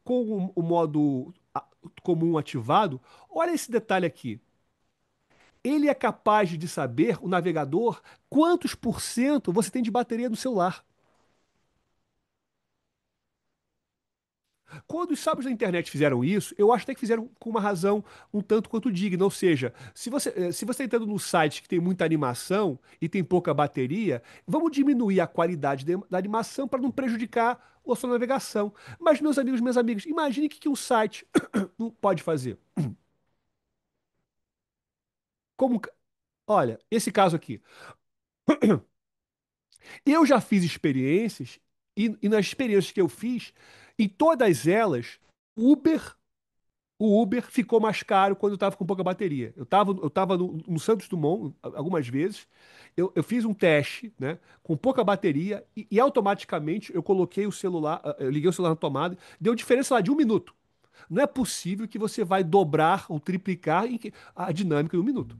com o modo comum ativado, olha esse detalhe aqui. Ele é capaz de saber, o navegador, quantos por cento você tem de bateria no celular. Quando os sábios da internet fizeram isso, eu acho até que fizeram com uma razão um tanto quanto digna. Ou seja, se você está entrando num site que tem muita animação e tem pouca bateria, vamos diminuir a qualidade da animação para não prejudicar a sua navegação. Mas, meus amigos, minhas amigas, imagine o que um site não pode fazer. Como, olha, esse caso aqui. Eu já fiz experiências, e nas experiências que eu fiz, em todas elas, Uber o Uber ficou mais caro quando eu estava com pouca bateria. Eu tava no Santos Dumont algumas vezes. Eu fiz um teste, né, com pouca bateria e automaticamente eu coloquei o celular, eu liguei o celular na tomada, deu diferença lá de 1 minuto. Não é possível que você vai dobrar ou triplicar a dinâmica em 1 minuto.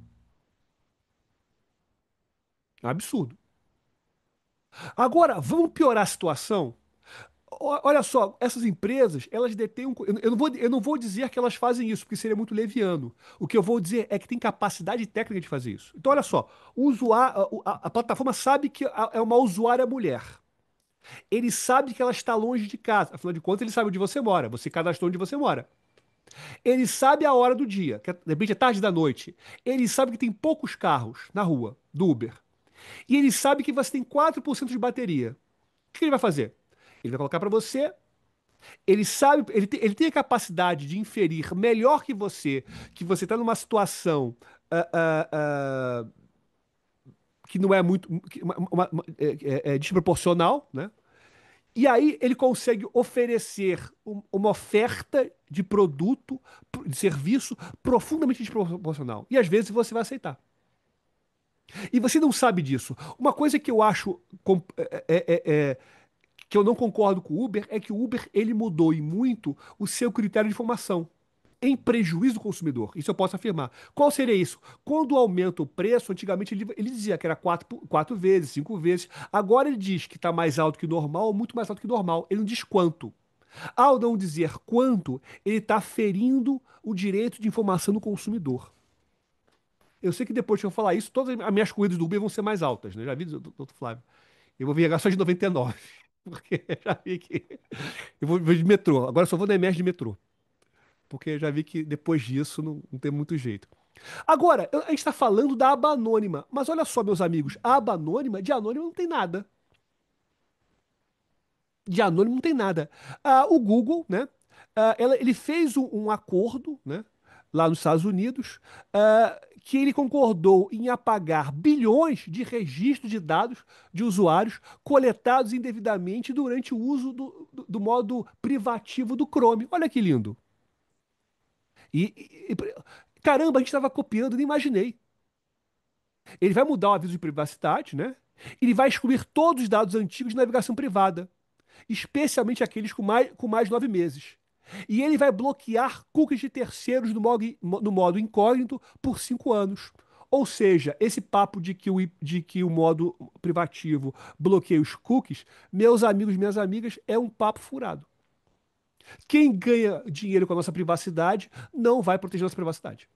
É um absurdo. Agora, vamos piorar a situação? Olha só, essas empresas, elas detêm eu não vou dizer que elas fazem isso, porque seria muito leviano. O que eu vou dizer é que tem capacidade técnica de fazer isso. Então, olha só, a plataforma sabe que é uma usuária mulher. Ele sabe que ela está longe de casa. Afinal de contas, ele sabe onde você mora. Você cadastrou onde você mora. Ele sabe a hora do dia, que de repente é tarde da noite. Ele sabe que tem poucos carros na rua, do Uber. E ele sabe que você tem 4% de bateria. O que ele vai fazer? Ele vai colocar para você. Ele sabe, ele tem a capacidade de inferir melhor que você está numa situação ah, ah, ah, que não é muito, desproporcional, né? E aí ele consegue oferecer uma oferta de produto, de serviço profundamente desproporcional. E às vezes você vai aceitar. E você não sabe disso. Uma coisa que eu acho que eu não concordo com o Uber é que o Uber ele mudou e muito o seu critério de formação, em prejuízo do consumidor. Isso eu posso afirmar. Qual seria isso? Quando aumenta o preço, antigamente ele dizia que era quatro vezes, 5 vezes. Agora ele diz que está mais alto que normal, ou muito mais alto que normal. Ele não diz quanto. Ao não dizer quanto, ele está ferindo o direito de informação do consumidor. Eu sei que depois que eu falar isso, todas as minhas corridas do Uber vão ser mais altas, né? Já vi, doutor Flávio? Eu vou viajar só de 99, porque já vi que... vou de metrô, agora eu só vou na MS de metrô, porque já vi que depois disso não tem muito jeito. Agora, a gente está falando da aba anônima, mas olha só, meus amigos, a aba anônima, de anônimo não tem nada. De anônimo não tem nada. O Google, né? Ele fez um acordo, né? Lá nos Estados Unidos, que ele concordou em apagar bilhões de registros de dados de usuários coletados indevidamente durante o uso do modo privativo do Chrome. Olha que lindo. Caramba, a gente estava copiando, nem imaginei. Ele vai mudar o aviso de privacidade, né? Ele vai excluir todos os dados antigos de navegação privada, especialmente aqueles com mais de 9 meses. E ele vai bloquear cookies de terceiros no modo incógnito por 5 anos. Ou seja, esse papo de que o modo privativo bloqueia os cookies, meus amigos e minhas amigas, é um papo furado. Quem ganha dinheiro com a nossa privacidade não vai proteger nossa privacidade.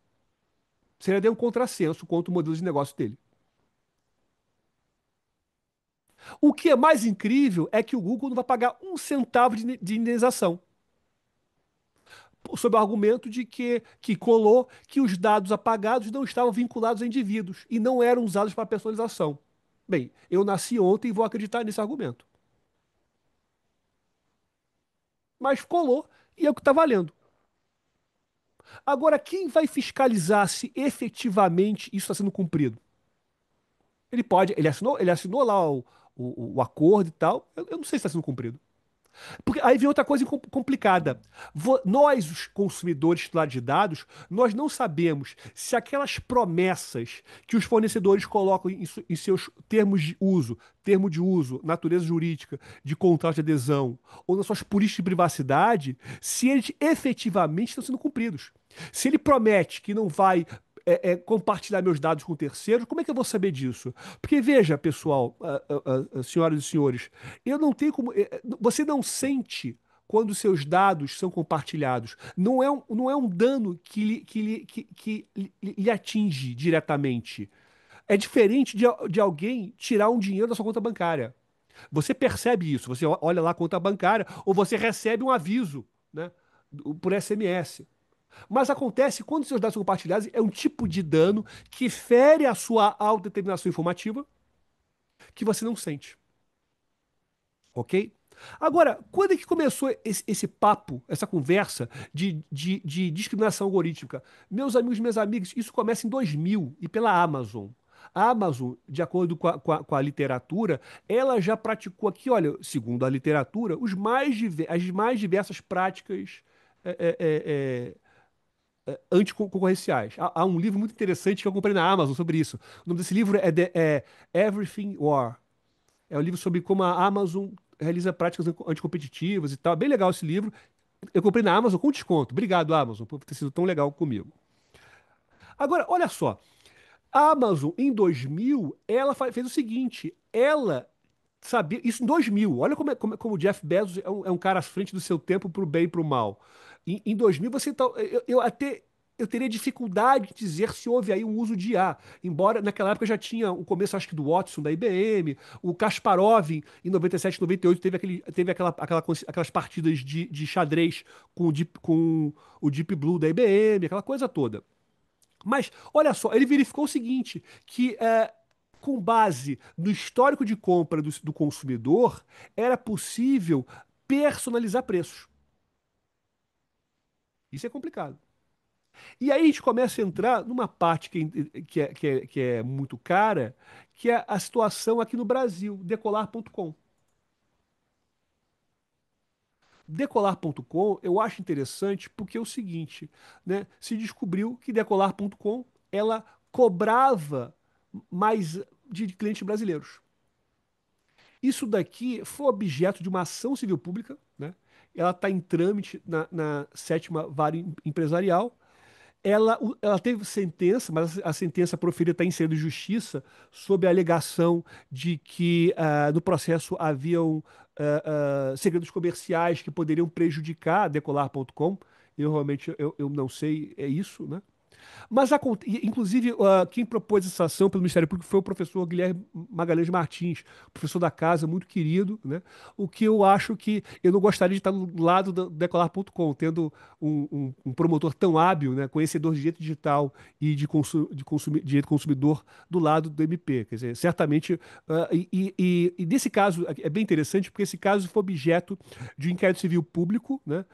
Seria um contrassenso contra o modelo de negócio dele. O que é mais incrível é que o Google não vai pagar um centavo de indenização, sob o argumento de que colou que os dados apagados não estavam vinculados a indivíduos e não eram usados para personalização. Bem, eu nasci ontem e vou acreditar nesse argumento. Mas colou e é o que está valendo. Agora, quem vai fiscalizar se efetivamente isso está sendo cumprido? Ele assinou lá o acordo e tal. Eu não sei se está sendo cumprido. Porque aí vem outra coisa complicada. Nós, os consumidores titulares de dados, nós não sabemos se aquelas promessas que os fornecedores colocam em seus termo de uso, natureza jurídica, de contrato de adesão, ou nas suas políticas de privacidade, se eles efetivamente estão sendo cumpridos. Se ele promete que não vai compartilhar meus dados com terceiros, como é que eu vou saber disso? Porque veja, pessoal, senhoras e senhores, eu não tenho como. Você não sente quando seus dados são compartilhados. Não é um dano que lhe atinge diretamente. É diferente de alguém tirar um dinheiro da sua conta bancária. Você percebe isso, você olha lá a conta bancária, ou você recebe um aviso, né, por SMS. Mas acontece quando seus dados são compartilhados, é um tipo de dano que fere a sua autodeterminação informativa que você não sente. Ok? Agora, quando é que começou esse papo, essa conversa de discriminação algorítmica? Meus amigos e minhas amigas, isso começa em 2000 e pela Amazon. A Amazon, de acordo com a literatura, ela já praticou aqui, olha, segundo a literatura, as mais diversas práticas anticoncorrenciais. Há um livro muito interessante que eu comprei na Amazon sobre isso. O nome desse livro é Everything War. É um livro sobre como a Amazon realiza práticas anticompetitivas e tal. É bem legal esse livro. Eu comprei na Amazon com desconto. Obrigado, Amazon, por ter sido tão legal comigo. Agora, olha só. A Amazon, em 2000, ela fez o seguinte. Ela sabia... Isso em 2000. Olha como o Jeff Bezos é um cara à frente do seu tempo para o bem e para o mal. Em 2000, você tá, eu teria dificuldade de dizer se houve aí um uso de IA. Embora naquela época já tinha o começo, acho que do Watson da IBM, o Kasparov em 97, 98 teve aquelas partidas de xadrez com o Deep Blue da IBM, aquela coisa toda. Mas olha só, ele verificou o seguinte, que com base no histórico de compra do consumidor, era possível personalizar preços. Isso é complicado. E aí a gente começa a entrar numa parte que é muito cara, que é a situação aqui no Brasil, Decolar.com. Decolar.com eu acho interessante porque é o seguinte, né? Se descobriu que Decolar.com ela cobrava mais de clientes brasileiros. Isso daqui foi objeto de uma ação civil pública, né? Ela está em trâmite na sétima vara empresarial. Ela teve sentença, mas a sentença proferida está em segredo de justiça, sob a alegação de que no processo haviam segredos comerciais que poderiam prejudicar a Decolar.com. Eu realmente eu não sei, é isso, né? Mas, inclusive, quem propôs essa ação pelo Ministério Público foi o professor Guilherme Magalhães Martins, professor da casa, muito querido, né? O que eu acho que eu não gostaria de estar do lado do Decolar.com, tendo um promotor tão hábil, né? Conhecedor de direito digital e direito consumidor do lado do MP. Quer dizer, certamente. E nesse caso, é bem interessante, porque esse caso foi objeto de um inquérito civil público, né?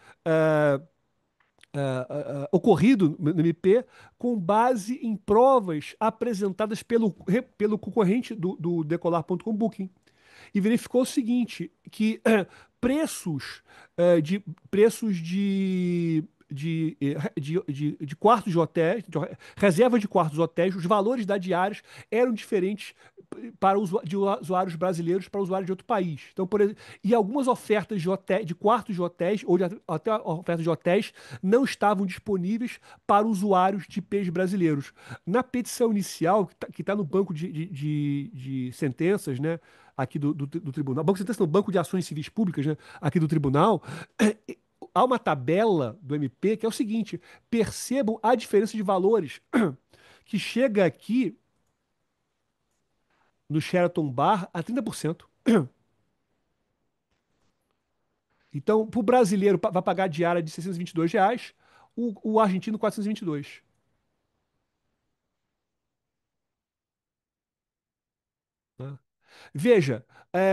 Ah, ocorrido no MP com base em provas apresentadas pelo concorrente do Decolar.com Booking. E verificou o seguinte, que preços, de preços de quartos de hotéis, reserva de quartos de hotéis, os valores da diárias eram diferentes para de usuários brasileiros para usuários de outro país. Então, por exemplo, e algumas ofertas de quartos de hotéis ou até ofertas de hotéis não estavam disponíveis para usuários de IPs brasileiros. Na petição inicial, que está no banco de sentenças, né, aqui do tribunal, banco de sentenças, não, banco de ações civis públicas, né, aqui do tribunal, há uma tabela do MP que é o seguinte: percebam a diferença de valores que chega aqui no Sheraton Bar a 30%. Então, para o brasileiro vai pagar a diária de R$ 622, o argentino 422. Né? Veja,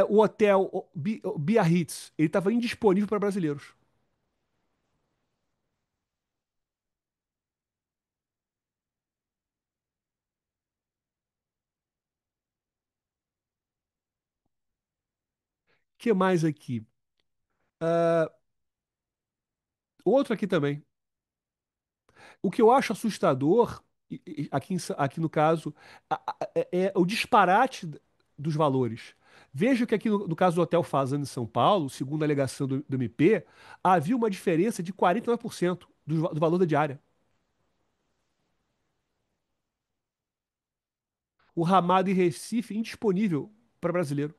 o hotel o Biarritz, ele estava indisponível para brasileiros. O que mais aqui? Outro aqui também. O que eu acho assustador, aqui no caso, é o disparate dos valores. Veja que aqui no caso do Hotel Fazenda em São Paulo, segundo a alegação do MP, havia uma diferença de 49% do valor da diária. O Ramada em Recife indisponível para brasileiro.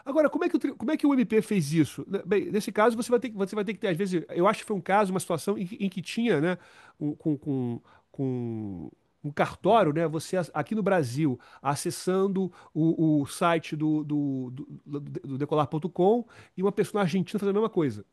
Agora, como é que o MP fez isso? Bem, nesse caso, você vai ter que ter, às vezes, eu acho que foi um caso, uma situação em que tinha, né, com um cartório, né, você aqui no Brasil, acessando o site do Decolar.com e uma pessoa na Argentina fazendo a mesma coisa.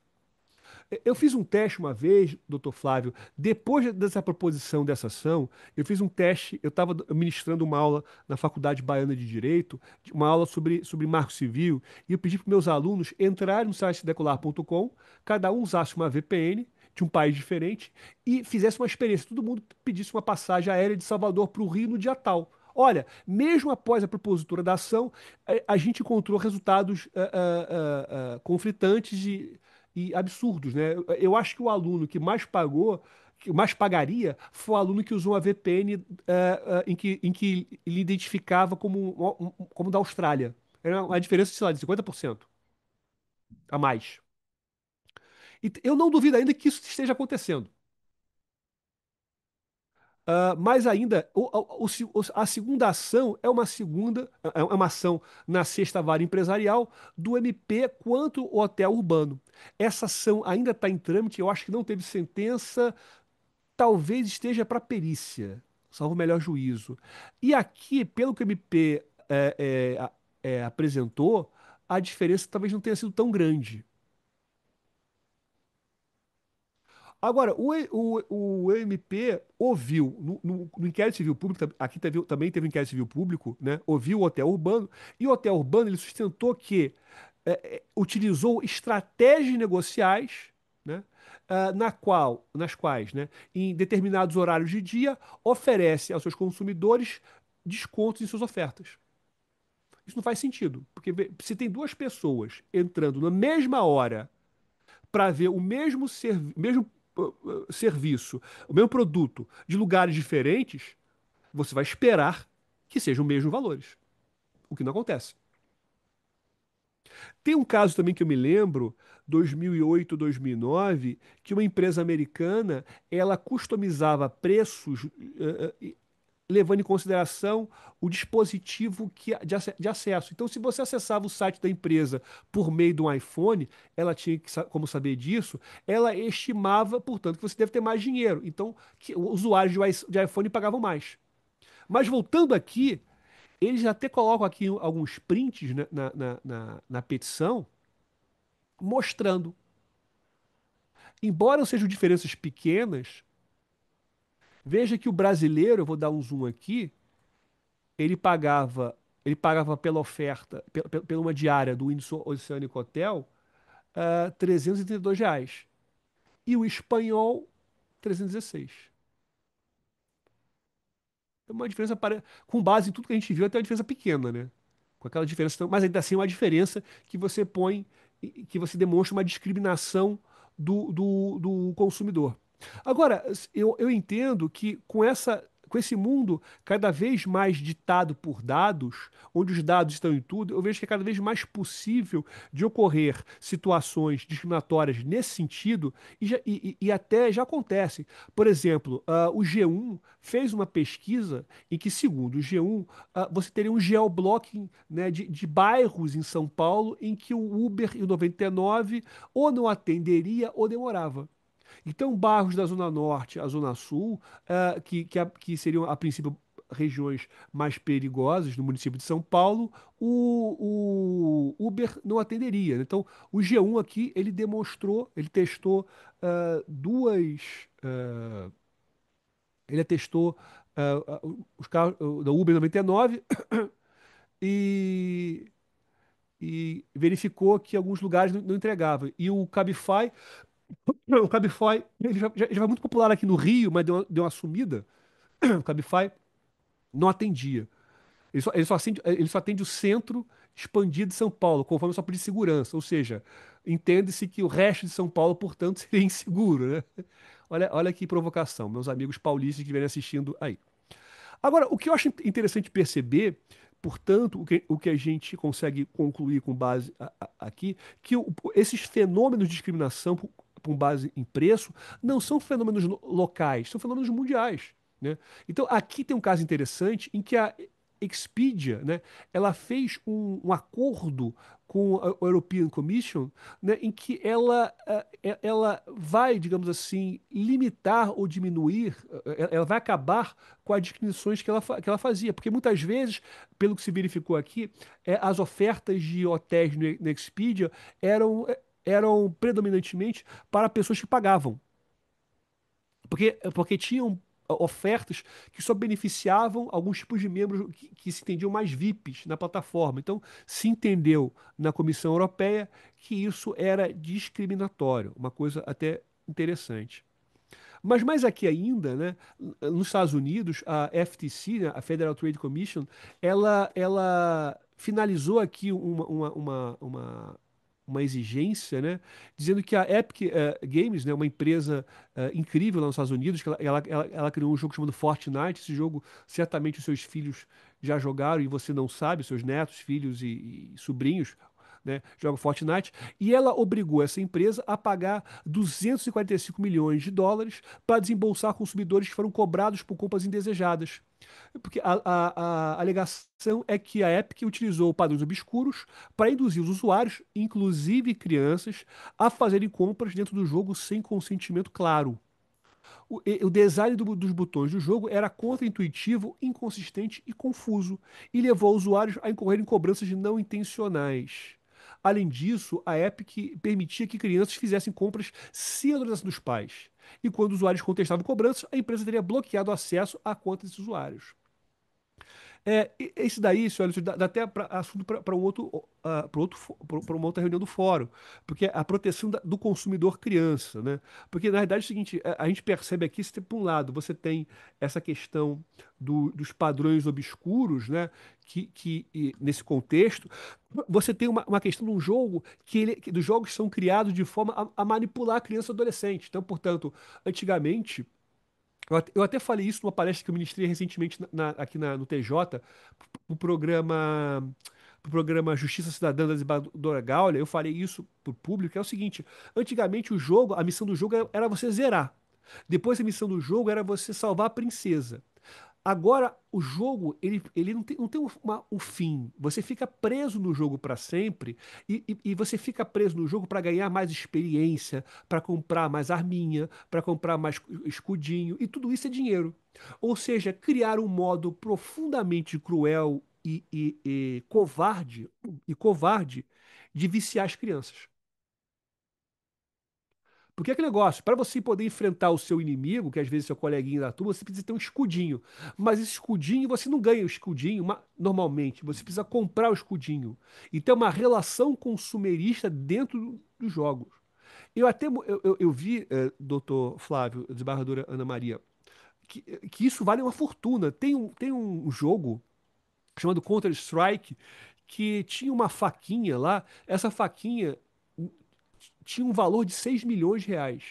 Eu fiz um teste uma vez, doutor Flávio, depois dessa proposição dessa ação, eu fiz um teste, eu estava ministrando uma aula na Faculdade Baiana de Direito, uma aula sobre marco civil, e eu pedi para meus alunos entrarem no site decolar.com, cada um usasse uma VPN de um país diferente e fizesse uma experiência. Todo mundo pedisse uma passagem aérea de Salvador para o Rio no dia tal. Olha, mesmo após a propositura da ação, a gente encontrou resultados conflitantes e absurdos, né? Eu acho que o aluno que mais pagou, que mais pagaria, foi o aluno que usou uma VPN em que ele identificava como da Austrália. Era uma diferença, sei lá, de 50% a mais. E eu não duvido ainda que isso esteja acontecendo. Mais ainda, a segunda ação é uma ação na sexta vara empresarial do MP quanto o hotel urbano. Essa ação ainda está em trâmite, eu acho que não teve sentença, talvez esteja para perícia, salvo o melhor juízo. E aqui, pelo que o MP apresentou, a diferença talvez não tenha sido tão grande. Agora, o MP ouviu, no inquérito civil público, aqui também teve um inquérito civil público, né? Ouviu o hotel urbano, e o hotel urbano ele sustentou que utilizou estratégias negociais, né? Nas quais, né, em determinados horários de dia, oferece aos seus consumidores descontos em suas ofertas. Isso não faz sentido, porque se tem duas pessoas entrando na mesma hora para ver o mesmo serviço, o mesmo produto de lugares diferentes, você vai esperar que sejam os mesmos valores, o que não acontece. Tem um caso também que eu me lembro, 2008, 2009, que uma empresa americana, ela customizava preços levando em consideração o dispositivo de acesso. Então, se você acessava o site da empresa por meio de um iPhone, ela tinha como saber disso, ela estimava, portanto, que você deve ter mais dinheiro. Então, que usuários de iPhone pagavam mais. Mas voltando aqui, eles até colocam aqui alguns prints na petição, mostrando, embora sejam diferenças pequenas, veja que o brasileiro, eu vou dar um zoom aqui, ele pagava, ele pagava pela oferta, pela uma diária do Windsor Oceanic Hotel, R$ 332. E o espanhol, 316. É uma diferença, com base em tudo que a gente viu, até uma diferença pequena, né? Com aquela diferença, mas ainda assim é uma diferença que você põe, que você demonstra uma discriminação do consumidor. Agora, eu entendo que com esse mundo cada vez mais ditado por dados, onde os dados estão em tudo, eu vejo que é cada vez mais possível de ocorrer situações discriminatórias nesse sentido e até já acontece. Por exemplo, o G1 fez uma pesquisa em que, segundo o G1, você teria um geoblocking, né, de bairros em São Paulo em que o Uber e o 99 ou não atenderia ou demorava. Então, bairros da Zona Norte à Zona Sul, que seriam, a princípio, regiões mais perigosas no município de São Paulo, o Uber não atenderia. Então, o G1 aqui, ele demonstrou, ele testou duas. Ele testou os carros da Uber 99 e, e verificou que alguns lugares não entregavam. E o Cabify, ele já vai muito popular aqui no Rio, mas deu uma sumida. O Cabify não atendia. Ele só atende o centro expandido de São Paulo, conforme sua polícia de segurança. Ou seja, entende-se que o resto de São Paulo, portanto, seria inseguro, né? Olha que provocação, meus amigos paulistas que estiverem assistindo aí. Agora, o que eu acho interessante perceber, portanto, o que a gente consegue concluir com base aqui, que esses fenômenos de discriminação com base em preço não são fenômenos locais, são fenômenos mundiais, né? Então, aqui tem um caso interessante em que a Expedia, né, ela fez um acordo com a European Commission, né, em que ela vai, digamos assim, limitar ou diminuir, ela vai acabar com as discriminações que ela fazia, porque muitas vezes, pelo que se verificou aqui, as ofertas de hotéis no Expedia eram predominantemente para pessoas que pagavam. Porque tinham ofertas que só beneficiavam alguns tipos de membros que se entendiam mais VIPs na plataforma. Então, se entendeu na Comissão Europeia que isso era discriminatório, uma coisa até interessante. Mas mais aqui ainda, né, nos Estados Unidos, a FTC, né, a Federal Trade Commission, ela finalizou aqui uma exigência, né, dizendo que a Epic Games, né, uma empresa incrível lá nos Estados Unidos, que ela criou um jogo chamado Fortnite. Esse jogo certamente os seus filhos já jogaram e você não sabe, seus netos, filhos e sobrinhos, né, jogam Fortnite, e ela obrigou essa empresa a pagar 245 milhões de dólares para desembolsar consumidores que foram cobrados por compras indesejadas. Porque a alegação é que a Epic utilizou padrões obscuros para induzir os usuários, inclusive crianças, a fazerem compras dentro do jogo sem consentimento claro. O design dos botões do jogo era contra-intuitivo, inconsistente e confuso, e levou usuários a incorrerem em cobranças não intencionais. Além disso, a Epic permitia que crianças fizessem compras sem autorização dos pais. E quando usuários contestavam cobranças, a empresa teria bloqueado o acesso à conta desses usuários. Esse daí, senhora, isso dá até assunto para um outro, para uma outra reunião do fórum, porque é a proteção do consumidor criança, né? Porque na verdade é o seguinte, a gente percebe aqui, se por um lado você tem essa questão dos padrões obscuros, né? Nesse contexto, você tem uma questão de um jogo que dos jogos são criados de forma a manipular a criança e adolescente. Então, portanto, antigamente eu até falei isso numa palestra que eu ministrei recentemente aqui no TJ, pro programa, pro programa Justiça Cidadã da Desembargadora Gaulia. Eu falei isso pro público, que é o seguinte: antigamente o jogo, a missão do jogo era você zerar. Depois a missão do jogo era você salvar a princesa. Agora, o jogo, ele não tem um fim. Você fica preso no jogo para sempre e você fica preso no jogo para ganhar mais experiência, para comprar mais arminha, para comprar mais escudinho, e tudo isso é dinheiro. Ou seja, criar um modo profundamente cruel e covarde de viciar as crianças. Porque é aquele negócio, para você poder enfrentar o seu inimigo, que às vezes é seu coleguinha da turma, você precisa ter um escudinho. Mas esse escudinho, você não ganha o escudinho normalmente, você precisa comprar o escudinho. E ter uma relação consumerista dentro dos jogos. Eu vi, doutor Flávio, desembargadora Ana Maria, que isso vale uma fortuna. Tem um jogo chamado Counter-Strike que tinha uma faquinha lá, essa faquinha tinha um valor de 6 milhões de reais.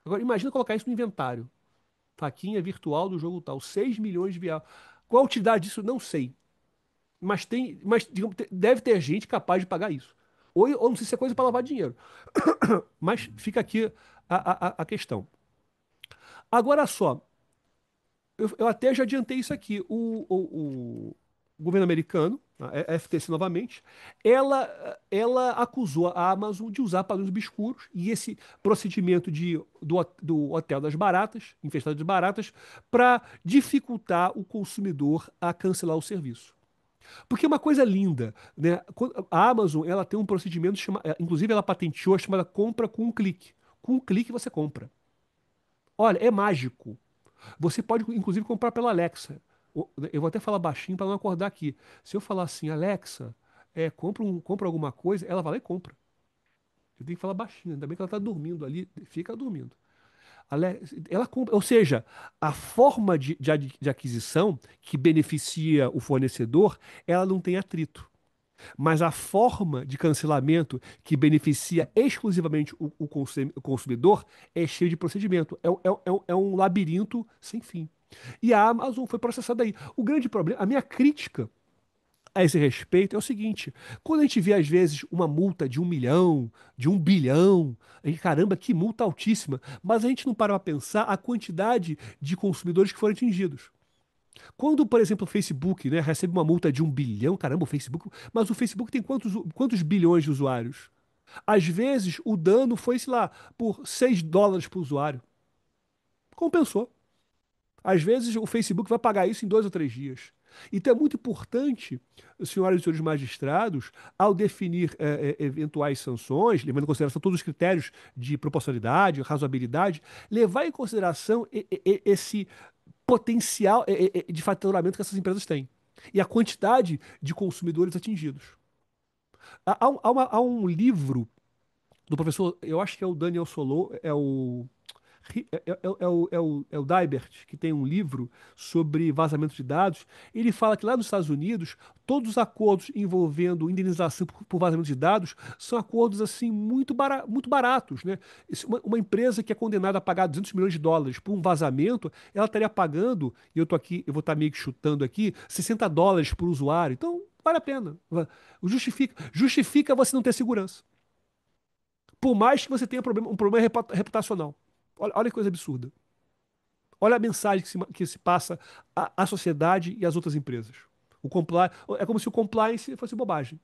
Agora, imagina colocar isso no inventário. Faquinha virtual do jogo tal, 6 milhões de reais. Qual a utilidade disso? Não sei. Mas digamos, deve ter gente capaz de pagar isso. Ou não sei se é coisa para lavar dinheiro. Mas fica aqui a questão. Agora só, eu até já adiantei isso aqui. O governo americano, a FTC novamente, ela acusou a Amazon de usar padrões obscuros e esse procedimento do hotel das baratas, infestado de baratas, para dificultar o consumidor a cancelar o serviço. Porque é uma coisa linda, né? A Amazon, ela tem um procedimento, inclusive ela patenteou a chamada compra com um clique. Com um clique você compra. Olha, é mágico. Você pode, inclusive, comprar pela Alexa. Eu vou até falar baixinho para não acordar aqui. Se eu falar assim, Alexa, compra alguma coisa, ela vai lá e compra. Eu tenho que falar baixinho, ainda bem que ela está dormindo ali, fica dormindo. Ela compra, ou seja, a forma de aquisição que beneficia o fornecedor, ela não tem atrito. Mas a forma de cancelamento que beneficia exclusivamente o consumidor é cheio de procedimento. É um labirinto sem fim. E a Amazon foi processada aí. O grande problema, a minha crítica a esse respeito é o seguinte: quando a gente vê, às vezes, uma multa de 1 milhão, de 1 bilhão, a gente, caramba, que multa altíssima, mas a gente não para para pensar a quantidade de consumidores que foram atingidos. Quando, por exemplo, o Facebook, né, recebe uma multa de 1 bilhão, caramba, o Facebook. Mas o Facebook tem quantos bilhões de usuários? Às vezes o dano foi, sei lá, por US$ 6 por usuário. Compensou. Às vezes o Facebook vai pagar isso em 2 ou 3 dias. Então é muito importante, senhoras e senhores magistrados, ao definir eventuais sanções, levando em consideração todos os critérios de proporcionalidade, razoabilidade, levar em consideração esse potencial de faturamento que essas empresas têm e a quantidade de consumidores atingidos. Há um livro do professor, eu acho que é o Daniel Solon, é o Dybert, que tem um livro sobre vazamento de dados. Ele fala que lá nos Estados Unidos, todos os acordos envolvendo indenização por vazamento de dados são acordos assim muito baratos, né? Uma empresa que é condenada a pagar US$ 200 milhões por um vazamento, ela estaria pagando, e eu vou estar meio que chutando aqui, US$ 60 por usuário. Então, vale a pena. Justifica você não ter segurança. Por mais que você tenha um problema reputacional. Olha que coisa absurda. Olha a mensagem que se passa à sociedade e às outras empresas. É como se o compliance fosse bobagem.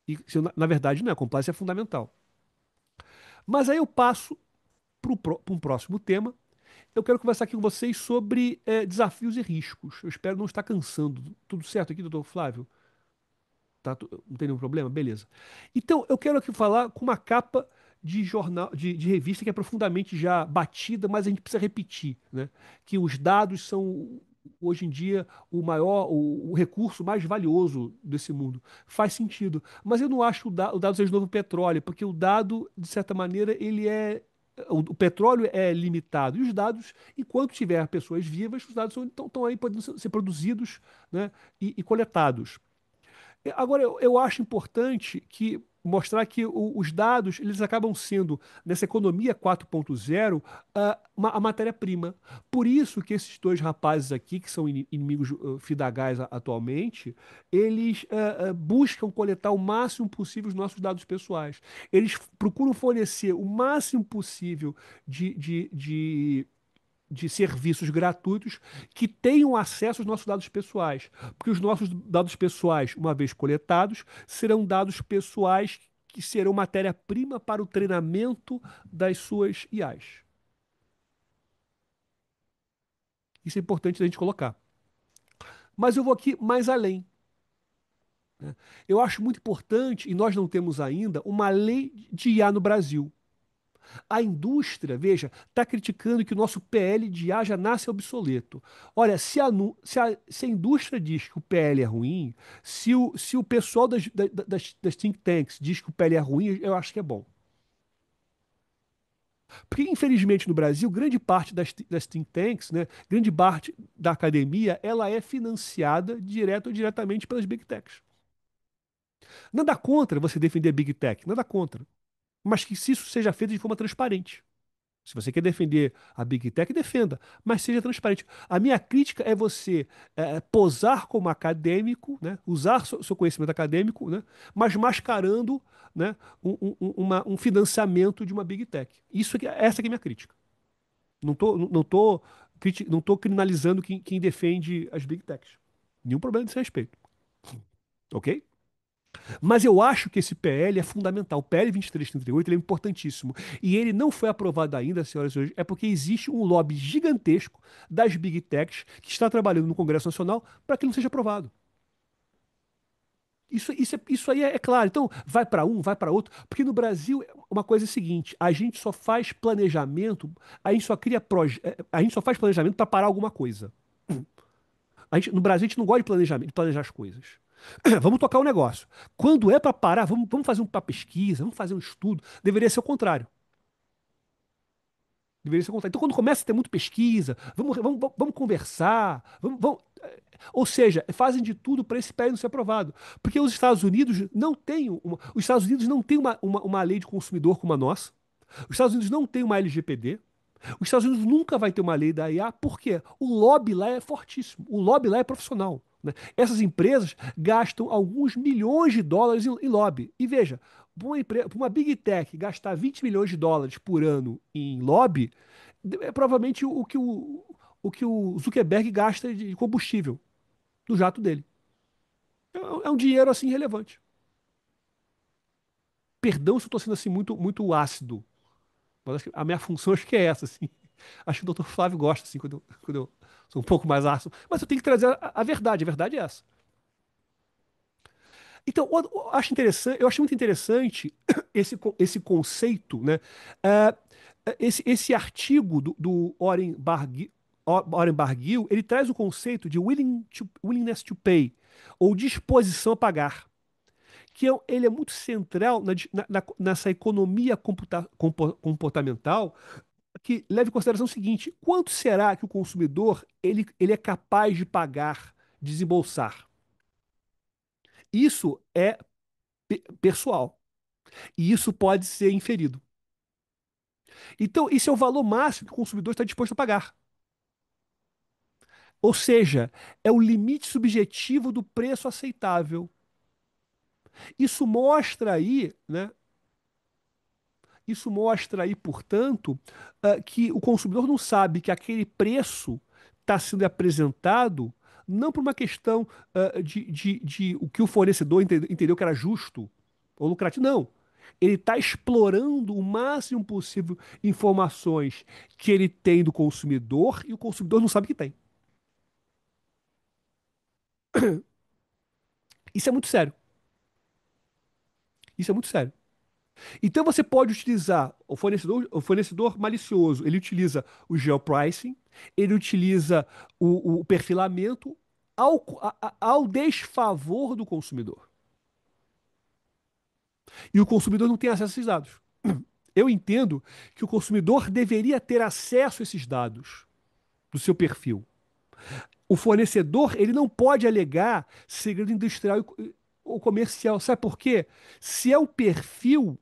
E, na verdade, não é. Compliance é fundamental. Mas aí eu passo para um próximo tema. Eu quero conversar aqui com vocês sobre desafios e riscos. Eu espero não estar cansando. Tudo certo aqui, doutor Flávio? Tá, não tem nenhum problema? Beleza. Então, eu quero aqui falar com uma capa de jornal, de revista que é profundamente já batida, mas a gente precisa repetir, né? Que os dados são, hoje em dia, o recurso mais valioso desse mundo. Faz sentido. Mas eu não acho o dado seja o novo petróleo, porque o dado, de certa maneira, ele é. O petróleo é limitado. E os dados, enquanto tiver pessoas vivas, os dados estão aí podendo ser produzidos, né, e coletados. Agora, eu acho importante mostrar que os dados eles acabam sendo, nessa economia 4.0, a matéria-prima. Por isso que esses dois rapazes aqui, que são inimigos fidagais atualmente, eles buscam coletar o máximo possível os nossos dados pessoais. Eles procuram fornecer o máximo possível de de serviços gratuitos que tenham acesso aos nossos dados pessoais. Porque os nossos dados pessoais, uma vez coletados, serão dados pessoais que serão matéria-prima para o treinamento das suas IAs. Isso é importante a gente colocar. Mas eu vou aqui mais além, né? Eu acho muito importante, e nós não temos ainda, uma lei de IA no Brasil. A indústria, veja, está criticando que o nosso PL de IA já nasce obsoleto. Olha, se a indústria diz que o PL é ruim, se o pessoal das think tanks diz que o PL é ruim, eu acho que é bom. Porque, infelizmente, no Brasil, grande parte das think tanks, né, grande parte da academia, ela é financiada direto ou diretamente pelas big techs. Nada contra você defender Big Tech, nada contra. Mas que se isso seja feito de forma transparente. Se você quer defender a Big Tech, defenda, mas seja transparente. A minha crítica é você posar como acadêmico, né, usar seu conhecimento acadêmico, né, mas mascarando, né, um financiamento de uma Big Tech. Essa que é a minha crítica. Não tô criminalizando quem defende as Big Techs. Nenhum problema desse respeito. Ok? Mas eu acho que esse PL é fundamental. O PL 2338 ele é importantíssimo. E ele não foi aprovado ainda, senhoras e senhores, é porque existe um lobby gigantesco das Big Techs que está trabalhando no Congresso Nacional para que não seja aprovado. Isso aí é claro. Então, vai para um, vai para outro. Porque no Brasil, uma coisa é a seguinte: a gente só faz planejamento, a gente só faz planejamento para parar alguma coisa. No Brasil, a gente não gosta de planejamento, de planejar as coisas. Vamos tocar o negócio. Quando é para parar, vamos fazer uma pesquisa, vamos fazer um estudo. Deveria ser o contrário. Deveria ser o contrário. Então, quando começa a ter muita pesquisa, vamos conversar, ou seja, fazem de tudo para esse PL não ser aprovado. Porque os Estados Unidos não têm os Estados Unidos não têm uma lei de consumidor como a nossa. Os Estados Unidos não têm uma LGPD. Os Estados Unidos nunca vai ter uma lei da IA, por quê? O lobby lá é fortíssimo, o lobby lá é profissional, né? Essas empresas gastam alguns milhões de dólares em lobby. E veja, para uma Big Tech gastar 20 milhões de dólares por ano em lobby, é provavelmente o que o Zuckerberg gasta de combustível do jato dele. É um dinheiro assim relevante. Perdão se eu estou sendo assim muito, muito ácido, mas acho que a minha função acho que é essa, assim. Acho que o doutor Flávio gosta, assim, quando eu sou um pouco mais ácido. Mas eu tenho que trazer a verdade. A verdade é essa. Então, eu acho muito interessante esse conceito, né? Ah, esse artigo do Oren Barguil, ele traz o conceito de willingness to pay, ou disposição a pagar, ele é muito central nessa economia comportamental que leve em consideração o seguinte: quanto será que o consumidor ele é capaz de pagar, desembolsar? Isso é pessoal e isso pode ser inferido. Então, isso é o valor máximo que o consumidor está disposto a pagar. Ou seja, é o limite subjetivo do preço aceitável. Isso mostra aí, né? Isso mostra aí, portanto, que o consumidor não sabe que aquele preço está sendo apresentado não por uma questão de o que o fornecedor entendeu que era justo ou lucrativo, não. Ele está explorando o máximo possível informações que ele tem do consumidor e o consumidor não sabe que tem. Isso é muito sério. Isso é muito sério. Então você pode utilizar o fornecedor malicioso, ele utiliza o geopricing, ele utiliza o perfilamento ao desfavor do consumidor. E o consumidor não tem acesso a esses dados. Eu entendo que o consumidor deveria ter acesso a esses dados do seu perfil. O fornecedor, ele não pode alegar segredo industrial ou comercial. Sabe por quê? Se é o perfil,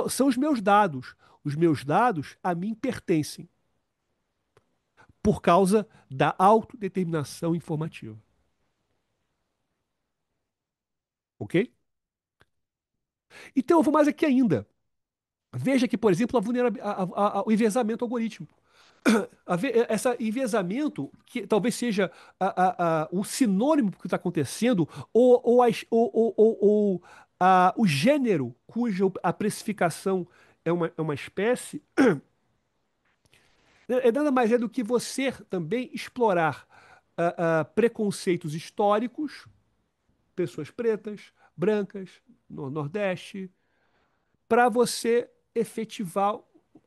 são os meus dados. Os meus dados a mim pertencem por causa da autodeterminação informativa. Ok? Então eu vou mais aqui ainda. Veja que, por exemplo, o enviesamento algorítmico. Esse enviesamento, que talvez seja o sinônimo do que está acontecendo, ou o gênero cuja a precificação é uma espécie, nada mais é do que você também explorar preconceitos históricos, pessoas pretas, brancas, no Nordeste, para você efetivar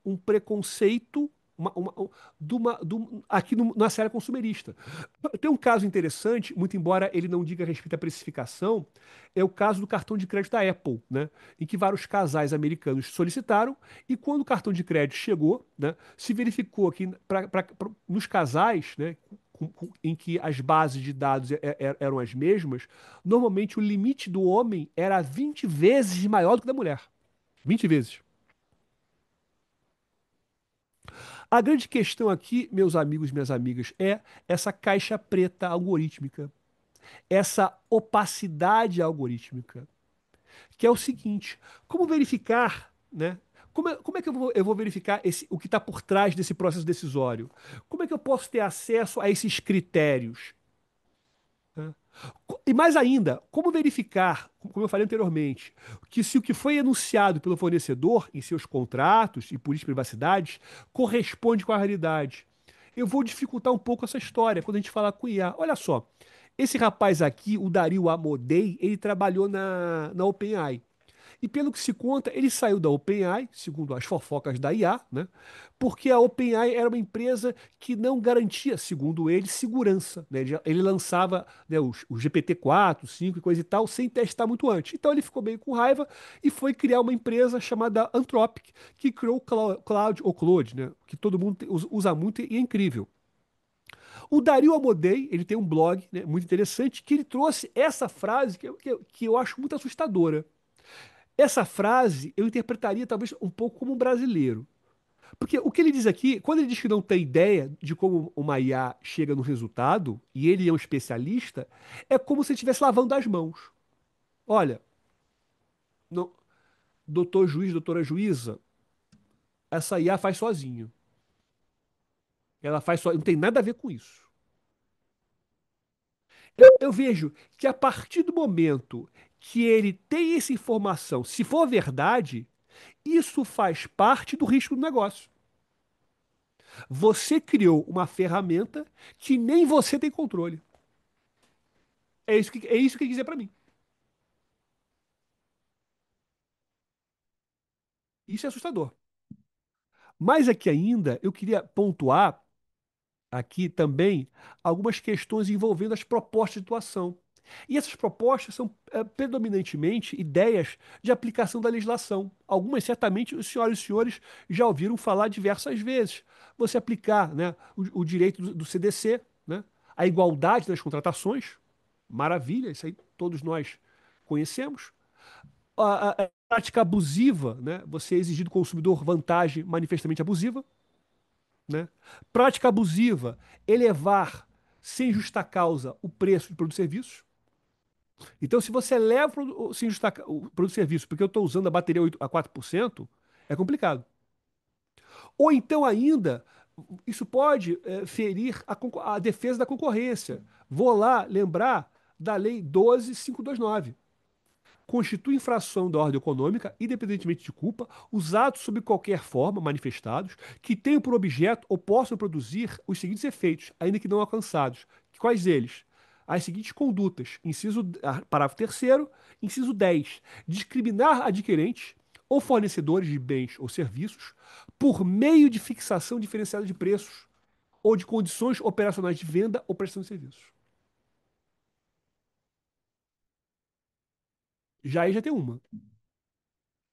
um preconceito aqui na série consumerista. Tem um caso interessante, muito embora ele não diga a respeito à precificação, é o caso do cartão de crédito da Apple, né? Em que vários casais americanos solicitaram e quando o cartão de crédito chegou, né, se verificou que nos casais, né, em que as bases de dados eram as mesmas, normalmente o limite do homem era 20 vezes maior do que da mulher. 20 vezes. A grande questão aqui, meus amigos e minhas amigas, é essa caixa preta algorítmica, essa opacidade algorítmica, que é o seguinte: como verificar, né? Como é que eu vou verificar o que está por trás desse processo decisório? Como é que eu posso ter acesso a esses critérios? Né? E mais ainda, como verificar, como eu falei anteriormente, que se o que foi enunciado pelo fornecedor em seus contratos e políticas de privacidade corresponde com a realidade? Eu vou dificultar um pouco essa história quando a gente falar com o IA. Olha só, esse rapaz aqui, o Dario Amodei, ele trabalhou na OpenAI. E pelo que se conta, ele saiu da OpenAI, segundo as fofocas da IA, né? Porque a OpenAI era uma empresa que não garantia, segundo ele, segurança, né? Ele lançava, né, o GPT-4, 5 e coisa e tal, sem testar muito antes. Então ele ficou meio com raiva e foi criar uma empresa chamada Anthropic, que criou o Claude, né? Que todo mundo usa muito e é incrível. O Dario Amodei, ele tem um blog, né, muito interessante, que ele trouxe essa frase que eu acho muito assustadora. Essa frase eu interpretaria talvez um pouco como um brasileiro. Porque o que ele diz aqui, quando ele diz que não tem ideia de como uma IA chega no resultado, e ele é um especialista, é como se ele estivesse lavando as mãos. Olha, não, doutor juiz, doutora juíza, essa IA faz sozinho. Ela faz só, não tem nada a ver com isso. Eu vejo que a partir do momento que ele tem essa informação, se for verdade, isso faz parte do risco do negócio. Você criou uma ferramenta que nem você tem controle. É isso que ele dizer para mim. Isso é assustador. Mas aqui ainda eu queria pontuar aqui também algumas questões envolvendo as propostas de atuação. E essas propostas são predominantemente ideias de aplicação da legislação. Algumas, certamente, os senhoras e senhores já ouviram falar diversas vezes. Você aplicar, né, o direito do CDC, né, a igualdade das contratações, maravilha, isso aí todos nós conhecemos. A prática abusiva, né, você exigir do consumidor vantagem manifestamente abusiva, né? Prática abusiva, elevar sem justa causa o preço de produtos e serviços. Então, se você eleva sem justa, o produto e serviço porque eu estou usando a bateria 8 a 4%, é complicado. Ou então ainda, isso pode ferir a defesa da concorrência. Vou lá lembrar da Lei 12.529. Constitui infração da ordem econômica, independentemente de culpa, os atos sob qualquer forma manifestados que tenham por objeto ou possam produzir os seguintes efeitos, ainda que não alcançados. Quais eles? As seguintes condutas. Parágrafo terceiro, inciso 10. Discriminar adquirentes ou fornecedores de bens ou serviços por meio de fixação diferenciada de preços ou de condições operacionais de venda ou prestação de serviços. Já aí já tem uma.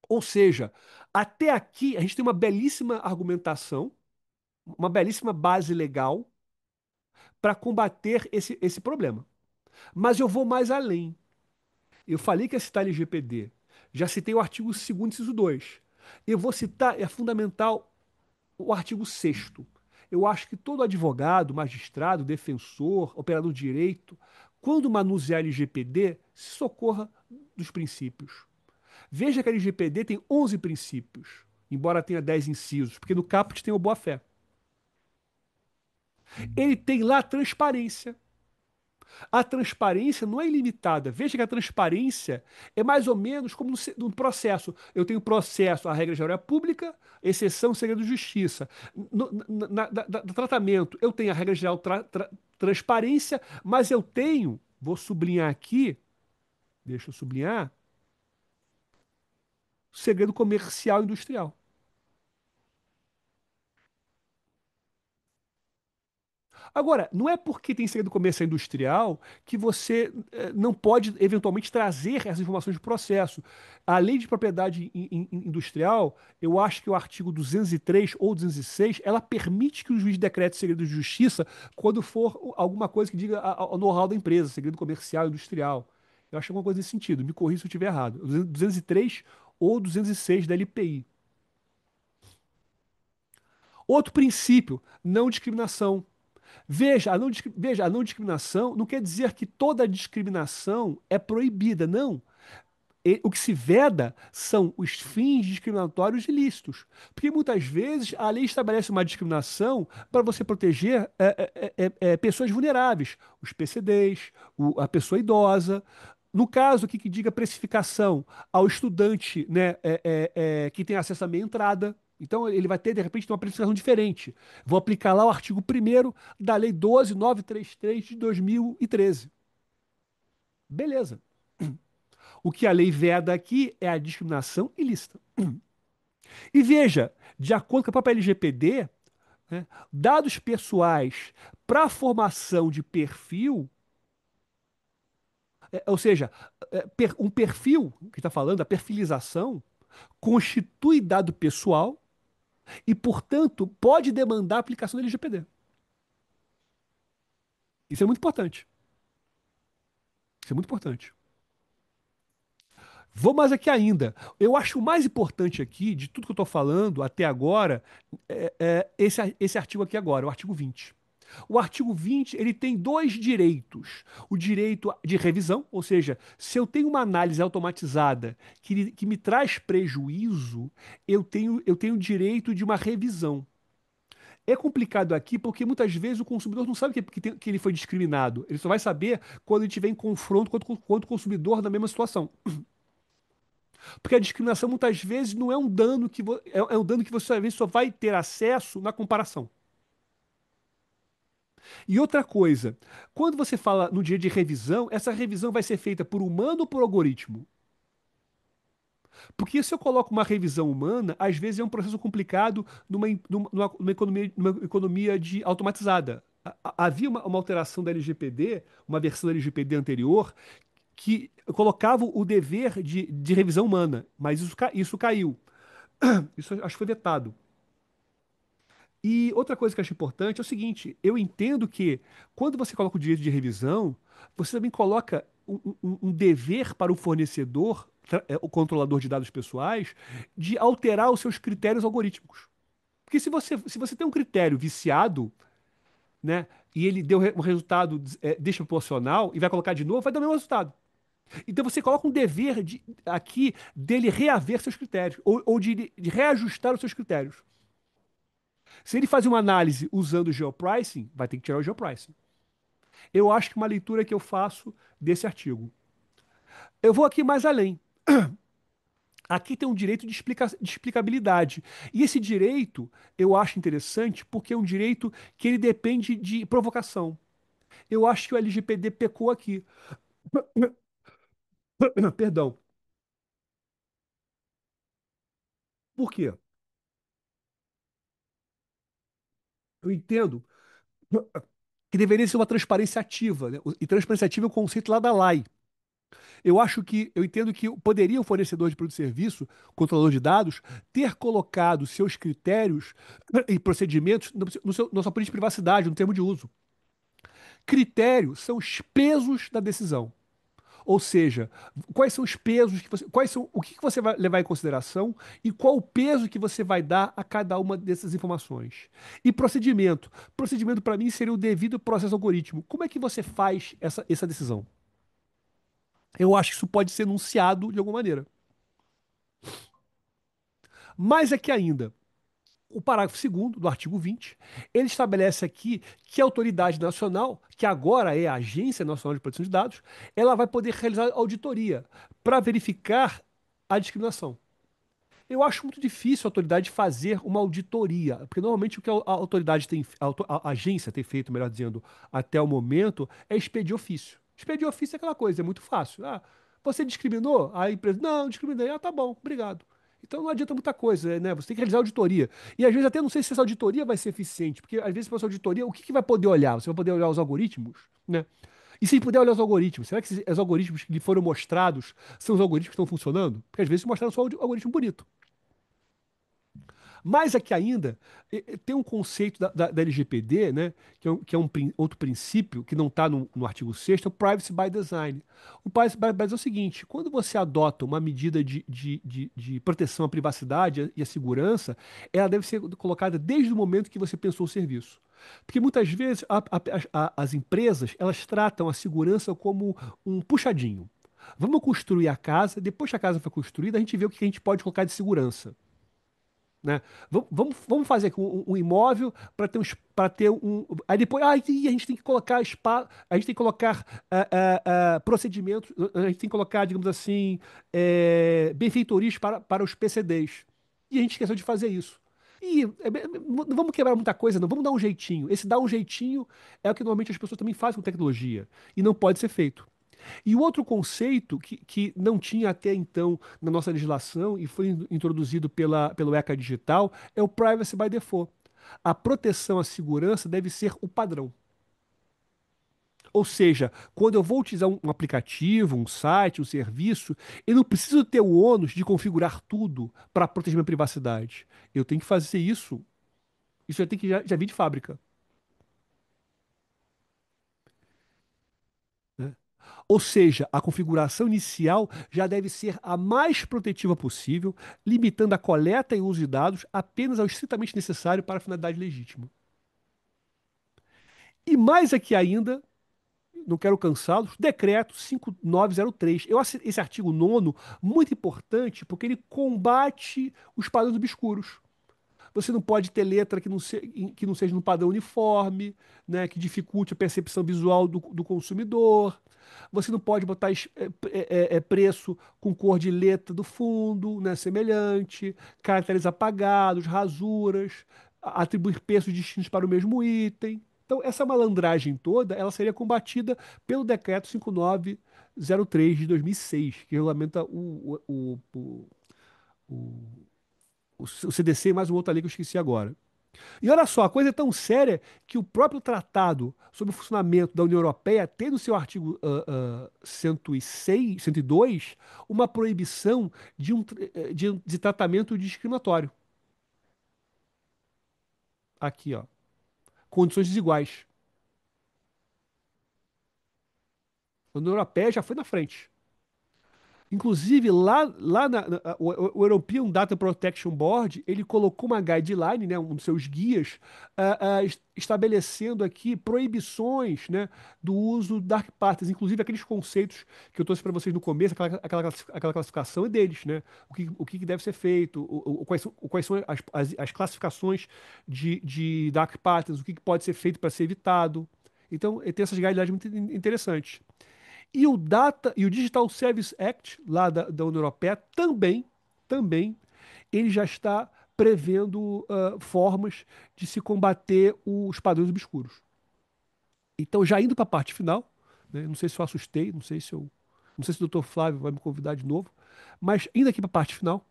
Ou seja, até aqui a gente tem uma belíssima argumentação, uma belíssima base legal para combater esse problema. Mas eu vou mais além. Eu falei que ia citar LGPD. Já citei o artigo 2º, inciso 2. Eu vou citar, é fundamental, o artigo 6º. Eu acho que todo advogado, magistrado, defensor, operador de direito, quando manusear LGPD, se socorra dos princípios. Veja que a LGPD tem 11 princípios, embora tenha 10 incisos, porque no caput tem o boa-fé. Ele tem lá transparência. A transparência não é ilimitada. Veja que a transparência é mais ou menos como no processo. Eu tenho processo, a regra geral é pública, exceção, segredo de justiça. No tratamento, eu tenho a regra geral transparência, mas eu tenho, vou sublinhar aqui, deixa eu sublinhar, segredo comercial e industrial. Agora, não é porque tem segredo comercial industrial que você não pode eventualmente trazer essas informações de processo. A lei de propriedade industrial, eu acho que o artigo 203 ou 206, ela permite que o juiz decrete segredo de justiça quando for alguma coisa que diga ao know-how da empresa, segredo comercial industrial. Eu acho alguma coisa nesse sentido. Me corrija se eu estiver errado. 203 ou 206 da LPI. Outro princípio, não discriminação. Veja, a não discriminação não quer dizer que toda discriminação é proibida, não. O que se veda são os fins discriminatórios ilícitos. Porque muitas vezes a lei estabelece uma discriminação para você proteger pessoas vulneráveis, os PCDs, a pessoa idosa. No caso aqui que diga precificação ao estudante, né, que tem acesso à meia entrada. Então ele vai ter, de repente, uma precificação diferente. Vou aplicar lá o artigo 1º da Lei 12.933 de 2013. Beleza. O que a lei veda aqui é a discriminação ilícita. E veja, de acordo com a própria LGPD, né, dados pessoais para formação de perfil, ou seja, um perfil, que está falando, a perfilização, constitui dado pessoal e, portanto, pode demandar a aplicação da LGPD. Isso é muito importante. Isso é muito importante. Vou mais aqui ainda. Eu acho o mais importante aqui, de tudo que eu estou falando até agora, esse artigo aqui agora, o artigo 20. O artigo 20, ele tem dois direitos. O direito de revisão, ou seja, se eu tenho uma análise automatizada que me traz prejuízo, eu tenho o direito de uma revisão. É complicado aqui porque muitas vezes o consumidor não sabe que ele foi discriminado. Ele só vai saber quando ele estiver em confronto com o consumidor na mesma situação. Porque a discriminação muitas vezes não é um dano é um dano que você às vezes só vai ter acesso na comparação. E outra coisa, quando você fala no dia de revisão, essa revisão vai ser feita por humano ou por algoritmo? Porque se eu coloco uma revisão humana, às vezes é um processo complicado numa economia automatizada. Havia uma alteração da LGPD, uma versão da LGPD anterior, que colocava o dever de revisão humana, mas isso caiu. Isso acho que foi vetado. E outra coisa que eu acho importante é o seguinte: eu entendo que quando você coloca o direito de revisão, você também coloca um dever para o fornecedor, o controlador de dados pessoais, de alterar os seus critérios algorítmicos. Porque se você tem um critério viciado, né, e ele deu um resultado desproporcional e vai colocar de novo, vai dar o mesmo resultado. Então você coloca um dever aqui dele reaver seus critérios, ou de reajustar os seus critérios. Se ele fazer uma análise usando o geopricing, vai ter que tirar o geopricing. Eu acho que uma leitura que eu faço desse artigo. Eu vou aqui mais além. Aqui tem um direito de explicabilidade. E esse direito eu acho interessante porque é um direito que ele depende de provocação. Eu acho que o LGPD pecou aqui. Perdão. Por quê? Eu entendo que deveria ser uma transparência ativa, né? E transparência ativa é o conceito lá da lei. Eu entendo que poderia o fornecedor de produto e serviço, controlador de dados, ter colocado seus critérios e procedimentos na sua política de privacidade, no termo de uso. Critérios são os pesos da decisão. Ou seja, quais são os pesos o que você vai levar em consideração e qual o peso que você vai dar a cada uma dessas informações. E procedimento. Procedimento, para mim, seria o devido processo algoritmo. Como é que você faz essa decisão? Eu acho que isso pode ser enunciado de alguma maneira. Mais aqui ainda. O parágrafo 2º do artigo 20, ele estabelece aqui que a autoridade nacional, que agora é a Agência Nacional de Proteção de Dados, ela vai poder realizar auditoria para verificar a discriminação. Eu acho muito difícil a autoridade fazer uma auditoria, porque normalmente o que a autoridade tem, a agência tem feito, melhor dizendo, até o momento, é expedir ofício. Expedir ofício é aquela coisa, é muito fácil. Ah, você discriminou? A empresa, não, discriminei. Ah, tá bom, obrigado. Então não adianta muita coisa, né? Você tem que realizar auditoria. E às vezes até não sei se essa auditoria vai ser eficiente, porque às vezes para essa auditoria, o que que vai poder olhar? Você vai poder olhar os algoritmos, né? E se puder olhar os algoritmos, será que os algoritmos que lhe foram mostrados são os algoritmos que estão funcionando? Porque às vezes mostraram só o algoritmo bonito. Mais aqui ainda, tem um conceito da LGPD, né, que é outro princípio que não está no artigo 6º, é o Privacy by Design. O Privacy by Design é o seguinte: quando você adota uma medida de proteção à privacidade e à segurança, ela deve ser colocada desde o momento que você pensou o serviço. Porque muitas vezes as empresas elas tratam a segurança como um puxadinho. Vamos construir a casa, depois que a casa foi construída, a gente vê o que a gente pode colocar de segurança, né? Vamos fazer aqui um imóvel para ter um. Aí depois, e a gente tem que colocar a gente tem que colocar procedimentos, a gente tem que colocar, digamos assim, benfeitorias para os PCDs. E a gente esqueceu de fazer isso. E não vamos quebrar muita coisa, não. Vamos dar um jeitinho. Esse dar um jeitinho é o que normalmente as pessoas também fazem com tecnologia. E não pode ser feito. E o outro conceito que não tinha até então na nossa legislação e foi introduzido pelo ECA Digital é o Privacy by Default. A proteção à segurança deve ser o padrão. Ou seja, quando eu vou utilizar um aplicativo, um site, um serviço, eu não preciso ter o ônus de configurar tudo para proteger minha privacidade. Eu tenho que fazer isso. Isso eu tenho que já vir de fábrica, né? Ou seja, a configuração inicial já deve ser a mais protetiva possível, limitando a coleta e uso de dados apenas ao estritamente necessário para a finalidade legítima. E mais aqui ainda, não quero cansá-los, decreto 5903. Esse artigo 9º, muito importante, porque ele combate os padrões obscuros. Você não pode ter letra que não seja no padrão uniforme, né, que dificulte a percepção visual do consumidor. Você não pode botar preço com cor de letra do fundo, né, semelhante, caracteres apagados, rasuras, atribuir preços distintos para o mesmo item. Então, essa malandragem toda, ela seria combatida pelo decreto 5903 de 2006, que regulamenta o, o CDC e mais um outro ali que eu esqueci agora. E olha só, a coisa é tão séria que o próprio Tratado sobre o Funcionamento da União Europeia tem no seu artigo 106, 102 uma proibição de tratamento discriminatório. Aqui, ó. Condições desiguais. A União Europeia já foi na frente. Inclusive, o European Data Protection Board, ele colocou uma guideline, né, um dos seus guias, estabelecendo aqui proibições, né, do uso dark patterns, inclusive aqueles conceitos que eu trouxe para vocês no começo, aquela classificação é deles, né? O que deve ser feito, quais são as classificações de dark patterns, o que pode ser feito para ser evitado. Então, tem essas guidelines muito interessantes. E o Digital Service Act, lá da União Europeia, também, ele já está prevendo formas de se combater os padrões obscuros. Então, já indo para a parte final, né, não sei se eu assustei, não sei se o Dr. Flávio vai me convidar de novo, mas indo aqui para a parte final,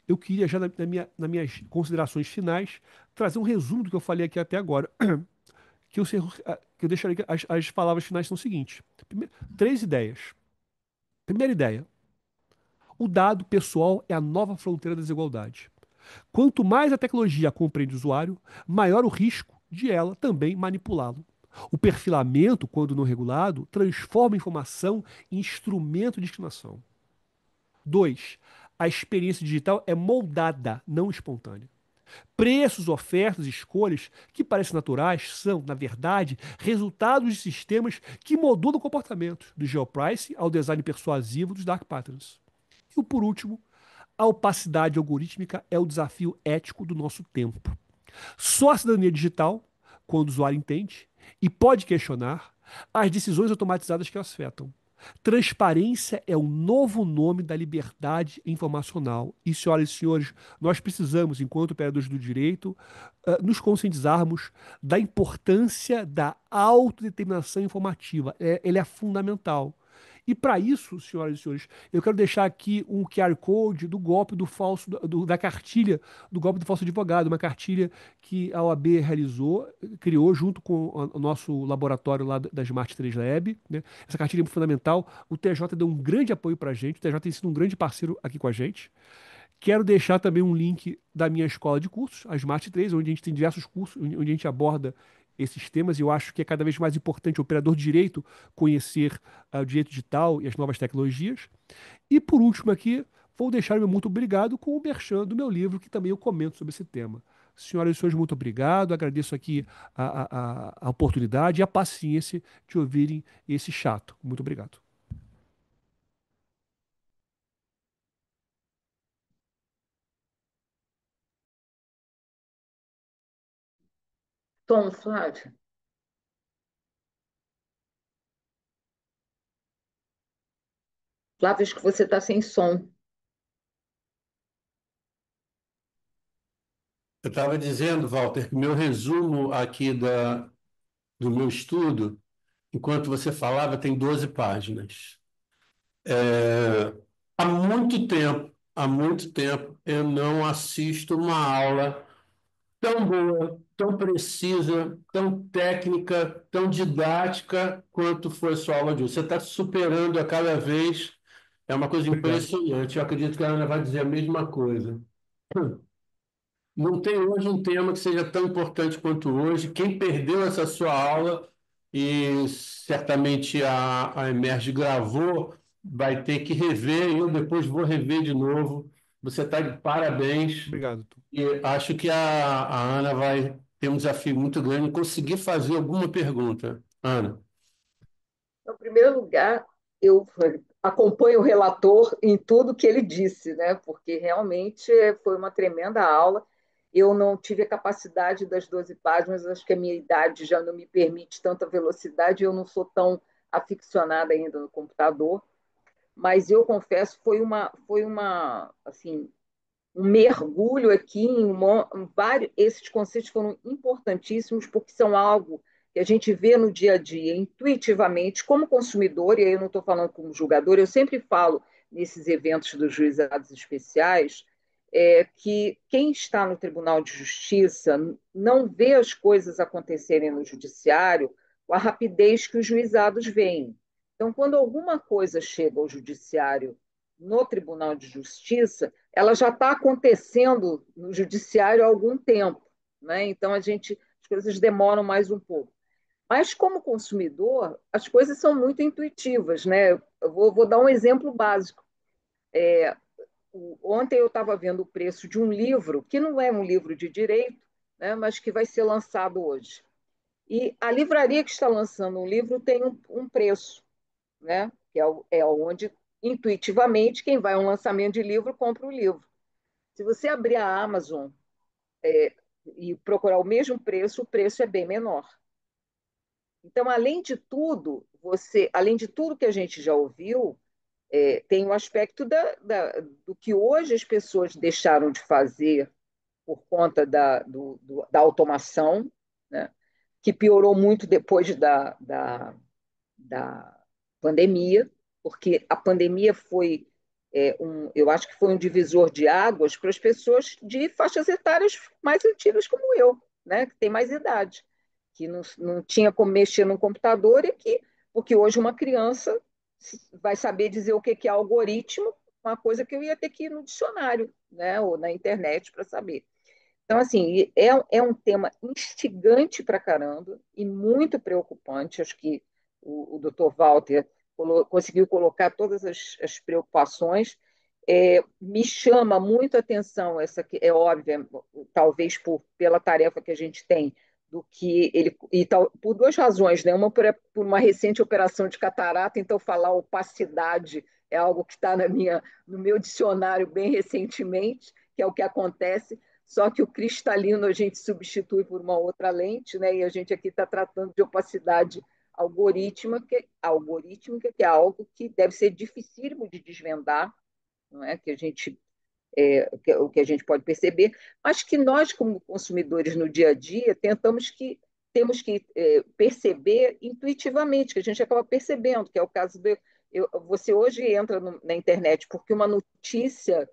eu queria já nas minhas considerações finais trazer um resumo do que eu falei aqui até agora. Que eu deixaria que as palavras finais são o seguinte: três ideias. Primeira ideia: o dado pessoal é a nova fronteira da desigualdade. Quanto mais a tecnologia compreende o usuário, maior o risco de ela também manipulá-lo. O perfilamento, quando não regulado, transforma a informação em instrumento de discriminação. 2. A experiência digital é moldada, não espontânea. Preços, ofertas e escolhas que parecem naturais são, na verdade, resultados de sistemas que modulam o comportamento, do geoprice ao design persuasivo dos dark patterns. E por último, A opacidade algorítmica é o desafio ético do nosso tempo. Só a cidadania digital, quando o usuário entende e pode questionar as decisões automatizadas que o afetam. Transparência é o novo nome da liberdade informacional. E, senhoras e senhores, nós precisamos, enquanto operadores do direito, nos conscientizarmos da importância da autodeterminação informativa. Ele é fundamental. E para isso, senhoras e senhores, eu quero deixar aqui um QR Code do golpe do falso, da cartilha do golpe do falso advogado, uma cartilha que a OAB realizou, criou junto com o nosso laboratório lá da Smart 3 Lab, né? Essa cartilha é fundamental. O TJ deu um grande apoio para a gente, o TJ tem sido um grande parceiro aqui com a gente. Quero deixar também um link da minha escola de cursos, a Smart 3, onde a gente tem diversos cursos, onde a gente aborda esses temas, e eu acho que é cada vez mais importante o operador de direito conhecer o direito digital e as novas tecnologias. E por último aqui, vou deixar o meu muito obrigado com o merchan do meu livro, que também eu comento sobre esse tema. Senhoras e senhores, muito obrigado. Agradeço aqui a oportunidade e a paciência de ouvirem esse chato. Muito obrigado. Tom, Flávio. Flávio, acho que você está sem som. Eu estava dizendo, Walter, que o meu resumo aqui do meu estudo, enquanto você falava, tem 12 páginas. É, há muito tempo, eu não assisto uma aula tão boa, tão precisa, tão técnica, tão didática quanto foi a sua aula de hoje. Você está superando a cada vez, é uma coisa Obrigado. impressionante. Eu acredito que a Ana vai dizer a mesma coisa. Não tem hoje um tema que seja tão importante quanto hoje. Quem perdeu essa sua aula, e certamente a Emerge gravou, vai ter que rever, e eu depois vou rever de novo. Você está de parabéns, Obrigado, Tom. e acho que a Ana vai ter um desafio muito grande em conseguir fazer alguma pergunta. Ana. Em primeiro lugar, eu acompanho o relator em tudo que ele disse, né? Porque realmente foi uma tremenda aula. Eu não tive a capacidade das 12 páginas, acho que a minha idade já não me permite tanta velocidade, eu não sou tão aficionada ainda no computador, mas eu confesso, foi uma assim, um mergulho aqui em vários. Esses conceitos foram importantíssimos porque são algo que a gente vê no dia a dia, intuitivamente, como consumidor, e aí eu não estou falando como julgador, eu sempre falo nesses eventos dos juizados especiais, que quem está no Tribunal de Justiça não vê as coisas acontecerem no judiciário com a rapidez que os juizados veem. Então, quando alguma coisa chega ao judiciário no Tribunal de Justiça, ela já está acontecendo no judiciário há algum tempo, né? Então as coisas demoram mais um pouco. Mas como consumidor, as coisas são muito intuitivas, né? Eu vou dar um exemplo básico. Ontem eu estava vendo o preço de um livro que não é um livro de direito, né? Mas que vai ser lançado hoje. E a livraria que está lançando um livro tem um preço, né? Que é onde intuitivamente quem vai a um lançamento de livro compra o livro. Se você abrir a Amazon e procurar o mesmo preço, o preço é bem menor. Então, além de tudo que a gente já ouviu, tem o aspecto do que hoje as pessoas deixaram de fazer por conta da automação, né? Que piorou muito depois da pandemia, porque a pandemia eu acho que foi um divisor de águas para as pessoas de faixas etárias mais antigas como eu, né, que tem mais idade, que não tinha como mexer no computador porque hoje uma criança vai saber dizer o que é algoritmo, uma coisa que eu ia ter que ir no dicionário, né, ou na internet para saber. Então, assim, é um tema instigante para caramba e muito preocupante. Acho que o Dr. Walter conseguiu colocar todas as preocupações. Me chama muito a atenção, essa que é óbvia, talvez pela tarefa que a gente tem, do que ele. Por duas razões, né? Uma por uma recente operação de catarata, então falar opacidade é algo que está no meu dicionário bem recentemente, que é o que acontece, só que o cristalino a gente substitui por uma outra lente, né? E a gente aqui está tratando de opacidade algorítmica, que é algo que deve ser dificílimo de desvendar, não é? O que a gente pode perceber, mas que nós, como consumidores no dia a dia, temos que perceber intuitivamente, que a gente acaba percebendo, que é o caso você hoje entra na internet porque uma notícia,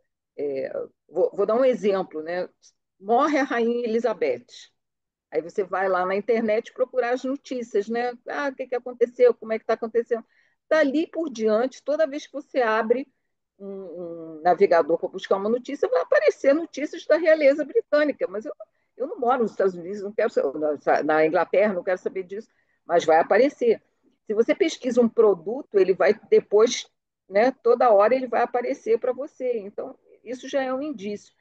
vou dar um exemplo, né? Morre a Rainha Elizabeth. Aí você vai lá na internet procurar as notícias, né? Ah, o que que aconteceu? Como é que está acontecendo? Dali por diante, toda vez que você abre um navegador para buscar uma notícia, vai aparecer notícias da realeza britânica. Mas eu não moro nos Estados Unidos, não quero na Inglaterra, não quero saber disso, mas vai aparecer. Se você pesquisa um produto, ele vai depois, né, toda hora ele vai aparecer para você. Então, isso já é um indício.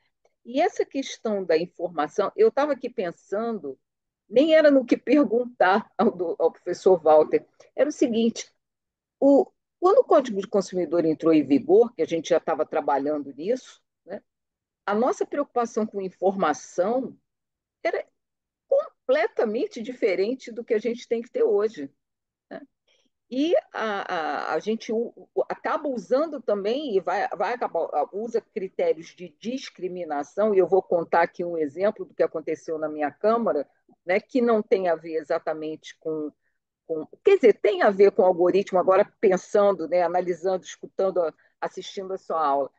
E essa questão da informação, eu estava aqui pensando, nem era no que perguntar ao professor Walter, era o seguinte: o, quando o Código de Consumidor entrou em vigor, que a gente já estava trabalhando nisso, né, a nossa preocupação com informação era completamente diferente do que a gente tem que ter hoje. Né? E a gente acaba usando também, e vai acabar, usa critérios de discriminação, e eu vou contar aqui um exemplo do que aconteceu na minha Câmara, né, que não tem a ver exatamente quer dizer, tem a ver com o algoritmo, agora pensando, né, analisando, escutando, assistindo a sua aula.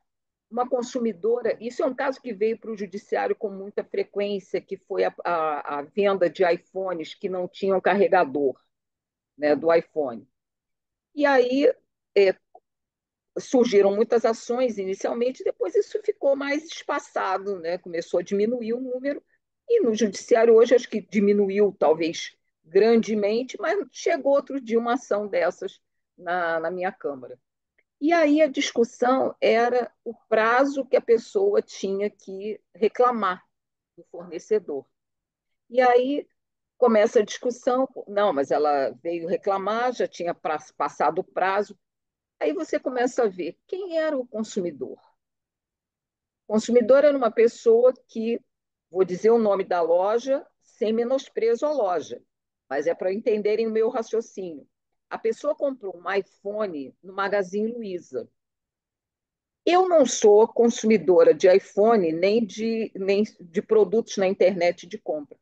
Uma consumidora, isso é um caso que veio para o judiciário com muita frequência, que foi a venda de iPhones que não tinham carregador, né, do iPhone. E aí é, surgiram muitas ações inicialmente, depois isso ficou mais espaçado, né? Começou a diminuir o número, e no judiciário hoje acho que diminuiu talvez grandemente, mas chegou outro dia uma ação dessas na minha Câmara. E aí a discussão era o prazo que a pessoa tinha que reclamar do fornecedor. E aí começa a discussão, não, mas ela veio reclamar, já tinha passado o prazo. Aí você começa a ver quem era o consumidor. O consumidor era uma pessoa que, vou dizer o nome da loja, sem menosprezo à loja, mas é para entenderem o meu raciocínio. A pessoa comprou um iPhone no Magazine Luiza. Eu não sou consumidora de iPhone nem de produtos na internet de compra,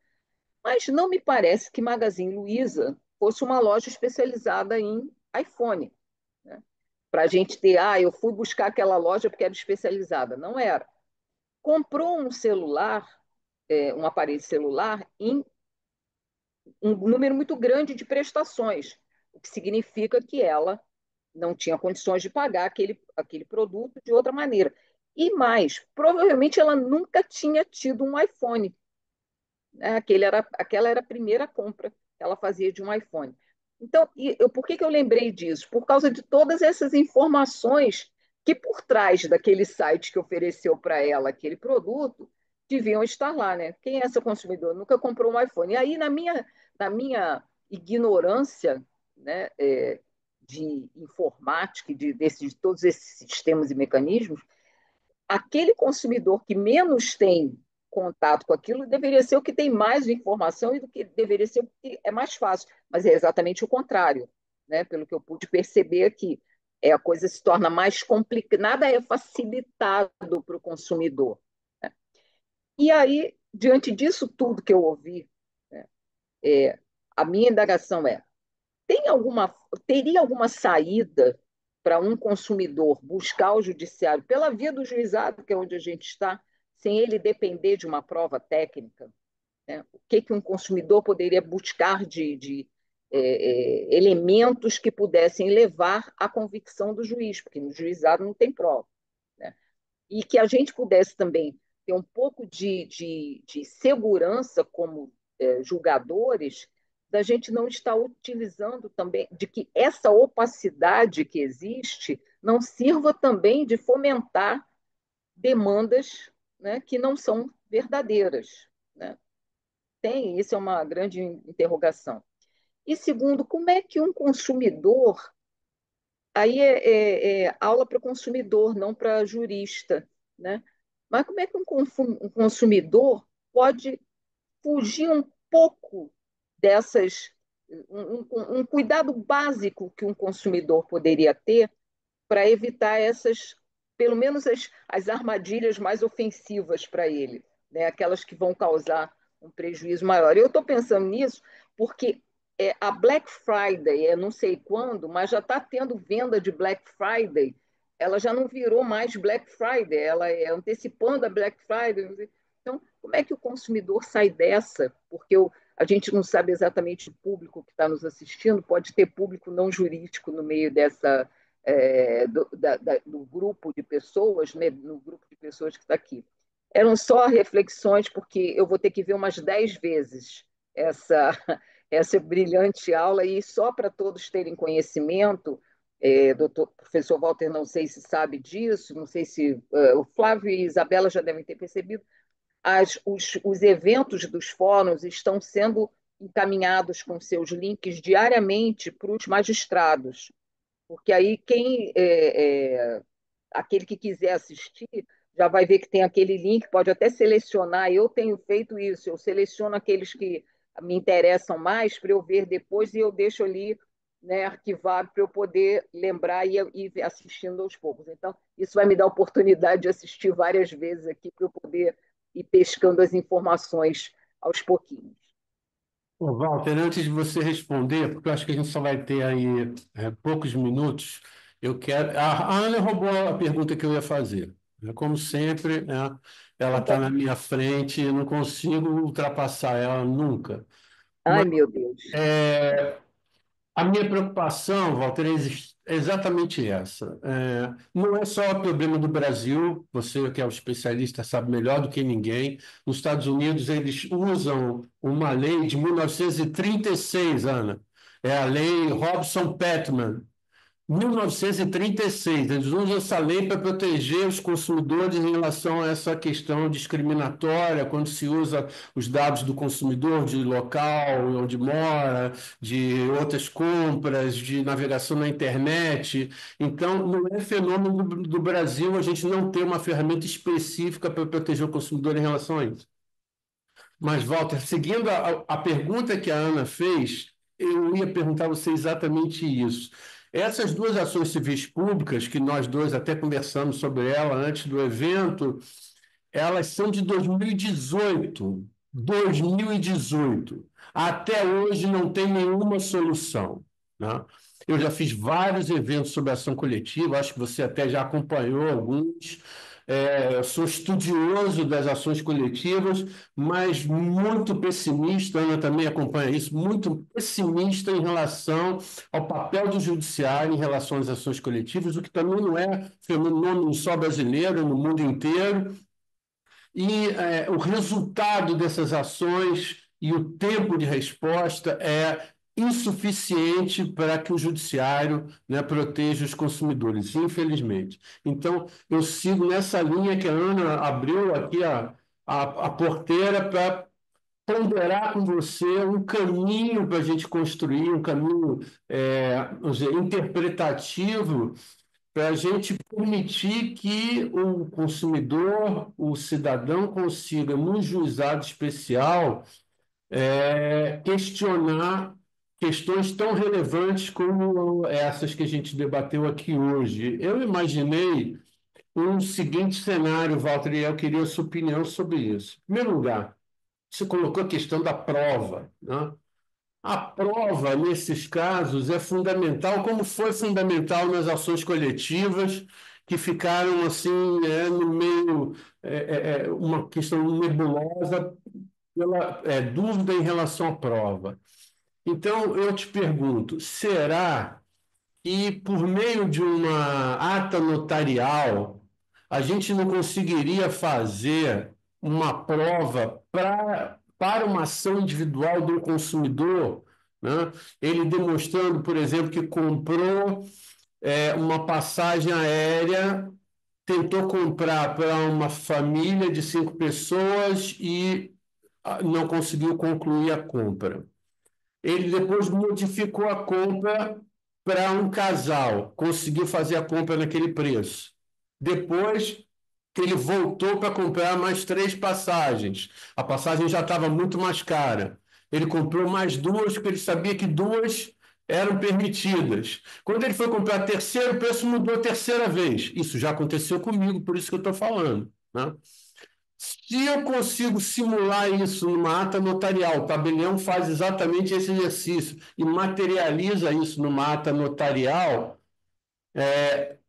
mas não me parece que Magazine Luiza fosse uma loja especializada em iPhone, né? Para a gente ter, eu fui buscar aquela loja porque era especializada. Não era. Comprou um celular, um aparelho celular, em um número muito grande de prestações, o que significa que ela não tinha condições de pagar aquele produto de outra maneira. E mais, provavelmente ela nunca tinha tido um iPhone, né? Aquela era a primeira compra que ela fazia de um iPhone. Então, por que eu lembrei disso? Por causa de todas essas informações que por trás daquele site que ofereceu para ela aquele produto, deviam estar lá, né? Quem é essa consumidora? Nunca comprou um iPhone. E aí, na minha ignorância, né, de informática, de todos esses sistemas e mecanismos, aquele consumidor que menos tem contato com aquilo deveria ser o que tem mais informação e do que deveria ser o que é mais fácil. Mas é exatamente o contrário, né? Pelo que eu pude perceber aqui. A coisa se torna mais complicada, nada é facilitado para o consumidor. Né? E aí, diante disso tudo que eu ouvi, né, a minha indagação tem teria alguma saída para um consumidor buscar o judiciário pela via do juizado, que é onde a gente está, sem ele depender de uma prova técnica? Né? O que um consumidor poderia buscar de elementos que pudessem levar à convicção do juiz, porque no juizado não tem prova. Né? E que a gente pudesse também ter um pouco de segurança como julgadores, da gente não estar utilizando também, de que essa opacidade que existe não sirva também de fomentar demandas, né, que não são verdadeiras. Né? Isso é uma grande interrogação. E segundo, como é que um consumidor aí é aula para consumidor, não para jurista, né? Mas como é que um consumidor pode fugir um pouco dessas, um cuidado básico que um consumidor poderia ter para evitar essas, pelo menos as armadilhas mais ofensivas para ele, né? Aquelas que vão causar um prejuízo maior. Eu estou pensando nisso porque a Black Friday, não sei quando, mas já está tendo venda de Black Friday. Ela já não virou mais Black Friday, ela é antecipando a Black Friday. Então, como é que o consumidor sai dessa? Porque a gente não sabe exatamente o público que está nos assistindo, pode ter público não jurídico no meio dessa, do grupo de pessoas, né, no grupo de pessoas que está aqui. Eram só reflexões, porque eu vou ter que ver umas 10 vezes essa, essa brilhante aula, e só para todos terem conhecimento, professor Walter, não sei se sabe disso, não sei se o Flávio e Isabela já devem ter percebido, os eventos dos fóruns estão sendo encaminhados com seus links diariamente para os magistrados, porque aí aquele que quiser assistir já vai ver que tem aquele link, pode até selecionar. Eu tenho feito isso, eu seleciono aqueles que me interessam mais para eu ver depois e eu deixo ali, né, arquivado para eu poder lembrar e ir assistindo aos poucos. Então, isso vai me dar a oportunidade de assistir várias vezes aqui para eu poder ir pescando as informações aos pouquinhos. Ô, Walter, antes de você responder, porque eu acho que a gente só vai ter aí poucos minutos, eu quero. A Ana roubou a pergunta que eu ia fazer. Como sempre, né, ela está na minha frente, eu não consigo ultrapassar ela nunca. Ai, meu Deus. A minha preocupação, Walter, é exatamente essa. Não é só o problema do Brasil, você que é o especialista sabe melhor do que ninguém. Nos Estados Unidos, eles usam uma lei de 1936, Ana. É a lei Robson-Petman, 1936, eles usam essa lei para proteger os consumidores em relação a essa questão discriminatória, quando se usa os dados do consumidor, de local, onde mora, de outras compras, de navegação na internet. Então, não é fenômeno do Brasil a gente não ter uma ferramenta específica para proteger o consumidor em relação a isso. Mas, Walter, seguindo a pergunta que a Ana fez, eu ia perguntar a você exatamente isso. Essas duas ações civis públicas, que nós dois até conversamos sobre ela antes do evento, elas são de 2018. 2018. Até hoje não tem nenhuma solução, né? Eu já fiz vários eventos sobre ação coletiva, acho que você até já acompanhou alguns. Sou estudioso das ações coletivas, mas muito pessimista, a Ana também acompanha isso, muito pessimista em relação ao papel do judiciário em relação às ações coletivas, o que também não é fenômeno só brasileiro, é no mundo inteiro. E o resultado dessas ações e o tempo de resposta é insuficiente para que o judiciário, né, proteja os consumidores, infelizmente. Então, eu sigo nessa linha que a Ana abriu aqui a porteira para ponderar com você um caminho para a gente construir, um caminho vamos dizer, interpretativo para a gente permitir que o consumidor, o cidadão, consiga, num juizado especial, questionar questões tão relevantes como essas que a gente debateu aqui hoje. Eu imaginei um seguinte cenário, Walter, e eu queria a sua opinião sobre isso. Em primeiro lugar, você colocou a questão da prova, né? A prova, nesses casos, é fundamental, como foi fundamental nas ações coletivas, que ficaram assim, no meio, uma questão nebulosa pela dúvida em relação à prova. Então, eu te pergunto, será que por meio de uma ata notarial a gente não conseguiria fazer uma prova para uma ação individual do consumidor, né? Ele demonstrando, por exemplo, que comprou uma passagem aérea, tentou comprar para uma família de 5 pessoas e não conseguiu concluir a compra. Ele depois modificou a compra para um casal conseguir fazer a compra naquele preço. Depois que ele voltou para comprar mais 3 passagens. A passagem já estava muito mais cara. Ele comprou mais 2, porque ele sabia que 2 eram permitidas. Quando ele foi comprar a terceira, o preço mudou a terceira vez. Isso já aconteceu comigo, por isso que eu estou falando, né? Se eu consigo simular isso numa ata notarial, o tabelião faz exatamente esse exercício e materializa isso numa ata notarial,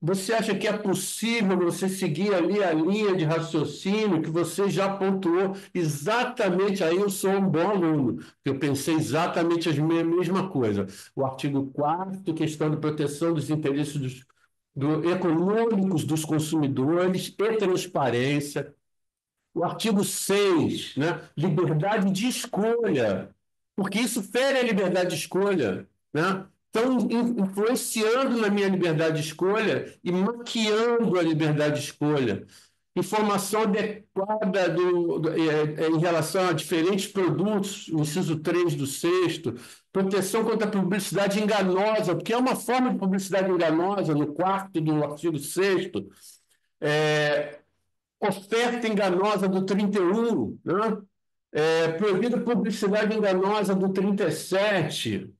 você acha que é possível você seguir ali a linha de raciocínio que você já pontuou exatamente? Aí eu sou um bom aluno, porque eu pensei exatamente a mesma coisa. O artigo 4º, questão de proteção dos interesses econômicos dos consumidores e transparência. O artigo 6, né? Liberdade de escolha, porque isso fere a liberdade de escolha, né? Estão influenciando na minha liberdade de escolha e maquiando a liberdade de escolha. Informação adequada em relação a diferentes produtos, o inciso 3 do 6º, proteção contra a publicidade enganosa, porque é uma forma de publicidade enganosa no 4º do artigo 6º, oferta enganosa do 31, né? Proibida publicidade enganosa do 37,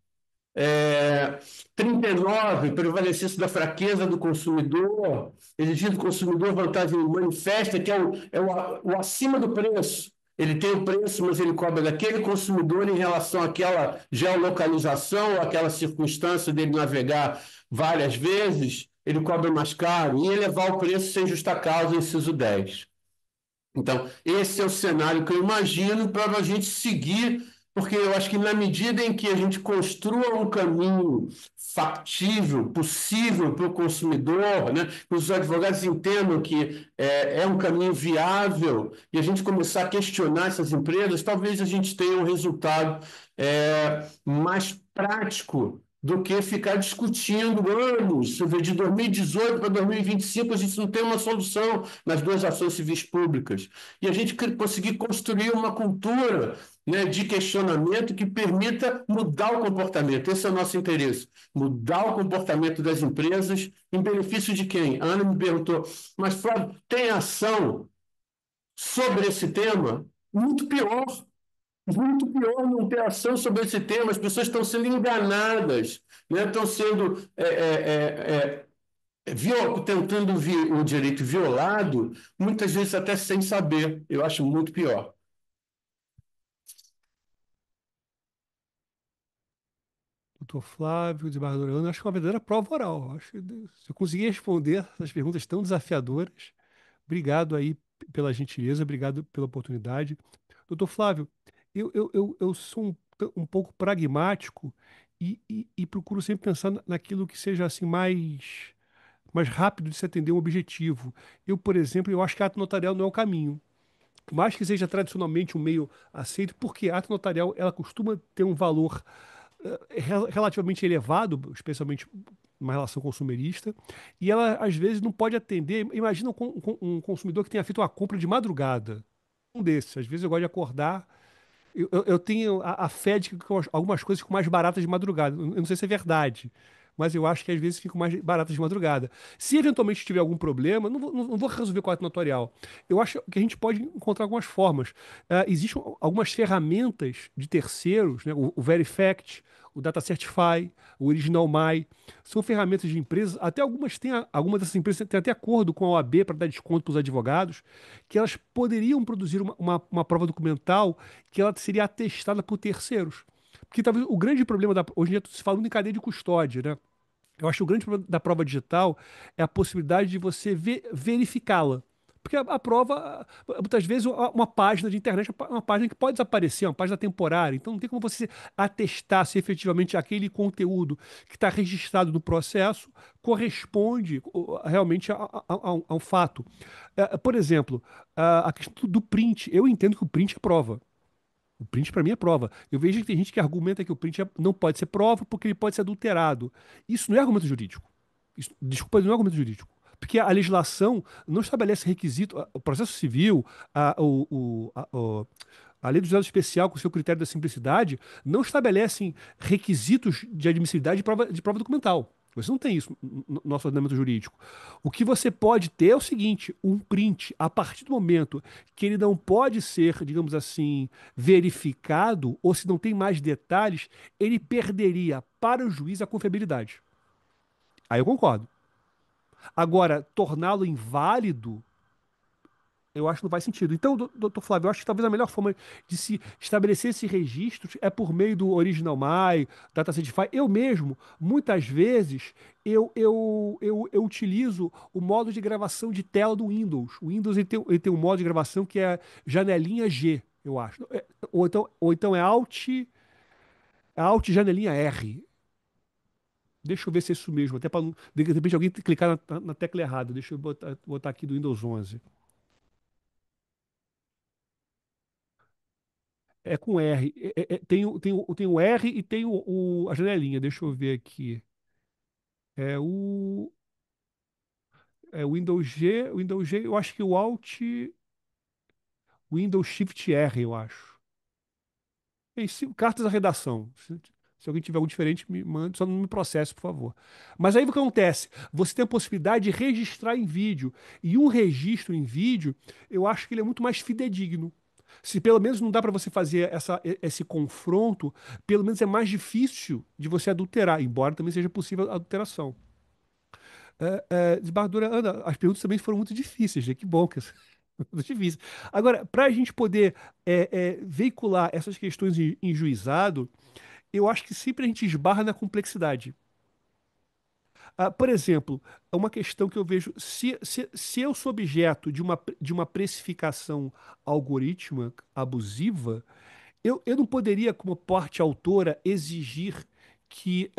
39, prevalecesse da fraqueza do consumidor, exigir do consumidor vantagem manifesta, que é o acima do preço. Ele tem o preço, mas ele cobra daquele consumidor em relação àquela geolocalização, àquela circunstância dele navegar várias vezes, ele cobra mais caro, e elevar o preço sem justa causa, inciso 10. Então, esse é o cenário que eu imagino para a gente seguir, porque eu acho que na medida em que a gente construa um caminho factível, possível para o consumidor, né, que os advogados entendam que é um caminho viável, e a gente começar a questionar essas empresas, talvez a gente tenha um resultado mais prático do que ficar discutindo anos. De 2018 para 2025, a gente não tem uma solução nas 2 ações civis públicas. E a gente conseguir construir uma cultura, né, de questionamento que permita mudar o comportamento. Esse é o nosso interesse. Mudar o comportamento das empresas em benefício de quem? A Ana me perguntou, mas Flávio, tem ação sobre esse tema? Muito pior não ter ação sobre esse tema, as pessoas estão sendo enganadas, né? Estão sendo tentando o direito violado, muitas vezes até sem saber. Eu acho muito pior. Doutor Flávio, desembargador Ana, acho que é uma verdadeira prova oral. Acho que se eu conseguir responder essas perguntas tão desafiadoras, obrigado aí pela gentileza, obrigado pela oportunidade. Doutor Flávio, eu sou um pouco pragmático e procuro sempre pensar naquilo que seja assim mais rápido de se atender um objetivo. Eu, por exemplo, eu acho que ato notarial não é o caminho. Por mais que seja tradicionalmente um meio aceito, porque a ata notarial ela costuma ter um valor relativamente elevado, especialmente numa relação consumerista, e ela às vezes não pode atender. Imagina um consumidor que tenha feito uma compra de madrugada. Um desses. Às vezes eu gosto de acordar. Eu tenho a fé de que algumas coisas ficam mais baratas de madrugada. Eu não sei se é verdade, mas eu acho que às vezes ficam mais baratas de madrugada. Se eventualmente tiver algum problema, não vou resolver com a ata notarial. Eu acho que a gente pode encontrar algumas formas. Existem algumas ferramentas de terceiros, né? O Verifact, o Data Certify, o Original My, são ferramentas de empresas, até algumas dessas empresas têm até acordo com a OAB para dar desconto para os advogados, que elas poderiam produzir uma prova documental que ela seria atestada por terceiros. Porque talvez o grande problema hoje em dia se fala muito em cadeia de custódia, né? Eu acho que o grande problema da prova digital é a possibilidade de você verificá-la. Porque a prova, muitas vezes, uma página de internet é uma página que pode desaparecer, uma página temporária. Então, não tem como você atestar se efetivamente aquele conteúdo que está registrado no processo corresponde realmente ao fato. Por exemplo, a questão do print. Eu entendo que o print é prova. O print para mim é prova. Eu vejo que tem gente que argumenta que o print não pode ser prova porque ele pode ser adulterado. Isso não é argumento jurídico. Desculpa, não é argumento jurídico. Porque a legislação não estabelece requisito. O processo civil, A lei do juizado especial, com o seu critério da simplicidade, não estabelecem requisitos de admissibilidade de prova documental. Você não tem isso no nosso ordenamento jurídico. O que você pode ter é o seguinte: um print, a partir do momento que ele não pode ser, digamos assim, verificado, ou se não tem mais detalhes, ele perderia para o juiz a confiabilidade. Aí eu concordo. Agora, torná-lo inválido, eu acho que não faz sentido. Então, doutor Flávio, eu acho que talvez a melhor forma de se estabelecer esses registros é por meio do Original My, DataSeedify. Eu mesmo, muitas vezes, eu utilizo o modo de gravação de tela do Windows. O Windows ele tem um modo de gravação que é janelinha G, eu acho. Ou então é Alt janelinha R. Deixa eu ver se é isso mesmo, até para de repente alguém clicar na tecla errada. Deixa eu botar aqui do Windows 11. É com R. Tem o R e tem a janelinha. Deixa eu ver aqui. É o Windows G. Windows G, eu acho que o Alt. Windows Shift R, eu acho. Cartas da redação. Se alguém tiver algo diferente, me mande, só não me processe, por favor. Mas aí o que acontece? Você tem a possibilidade de registrar em vídeo. E um registro em vídeo, eu acho que ele é muito mais fidedigno. Se pelo menos não dá para você fazer esse confronto, pelo menos é mais difícil de você adulterar, embora também seja possível a adulteração. Desembargadora Ana, as perguntas também foram muito difíceis, né? Que bom que muito difícil. Agora, para a gente poder veicular essas questões em juizado, eu acho que sempre a gente esbarra na complexidade. Por exemplo, uma questão que eu vejo, se eu sou objeto de uma precificação algorítmica abusiva, eu não poderia, como parte autora, exigir que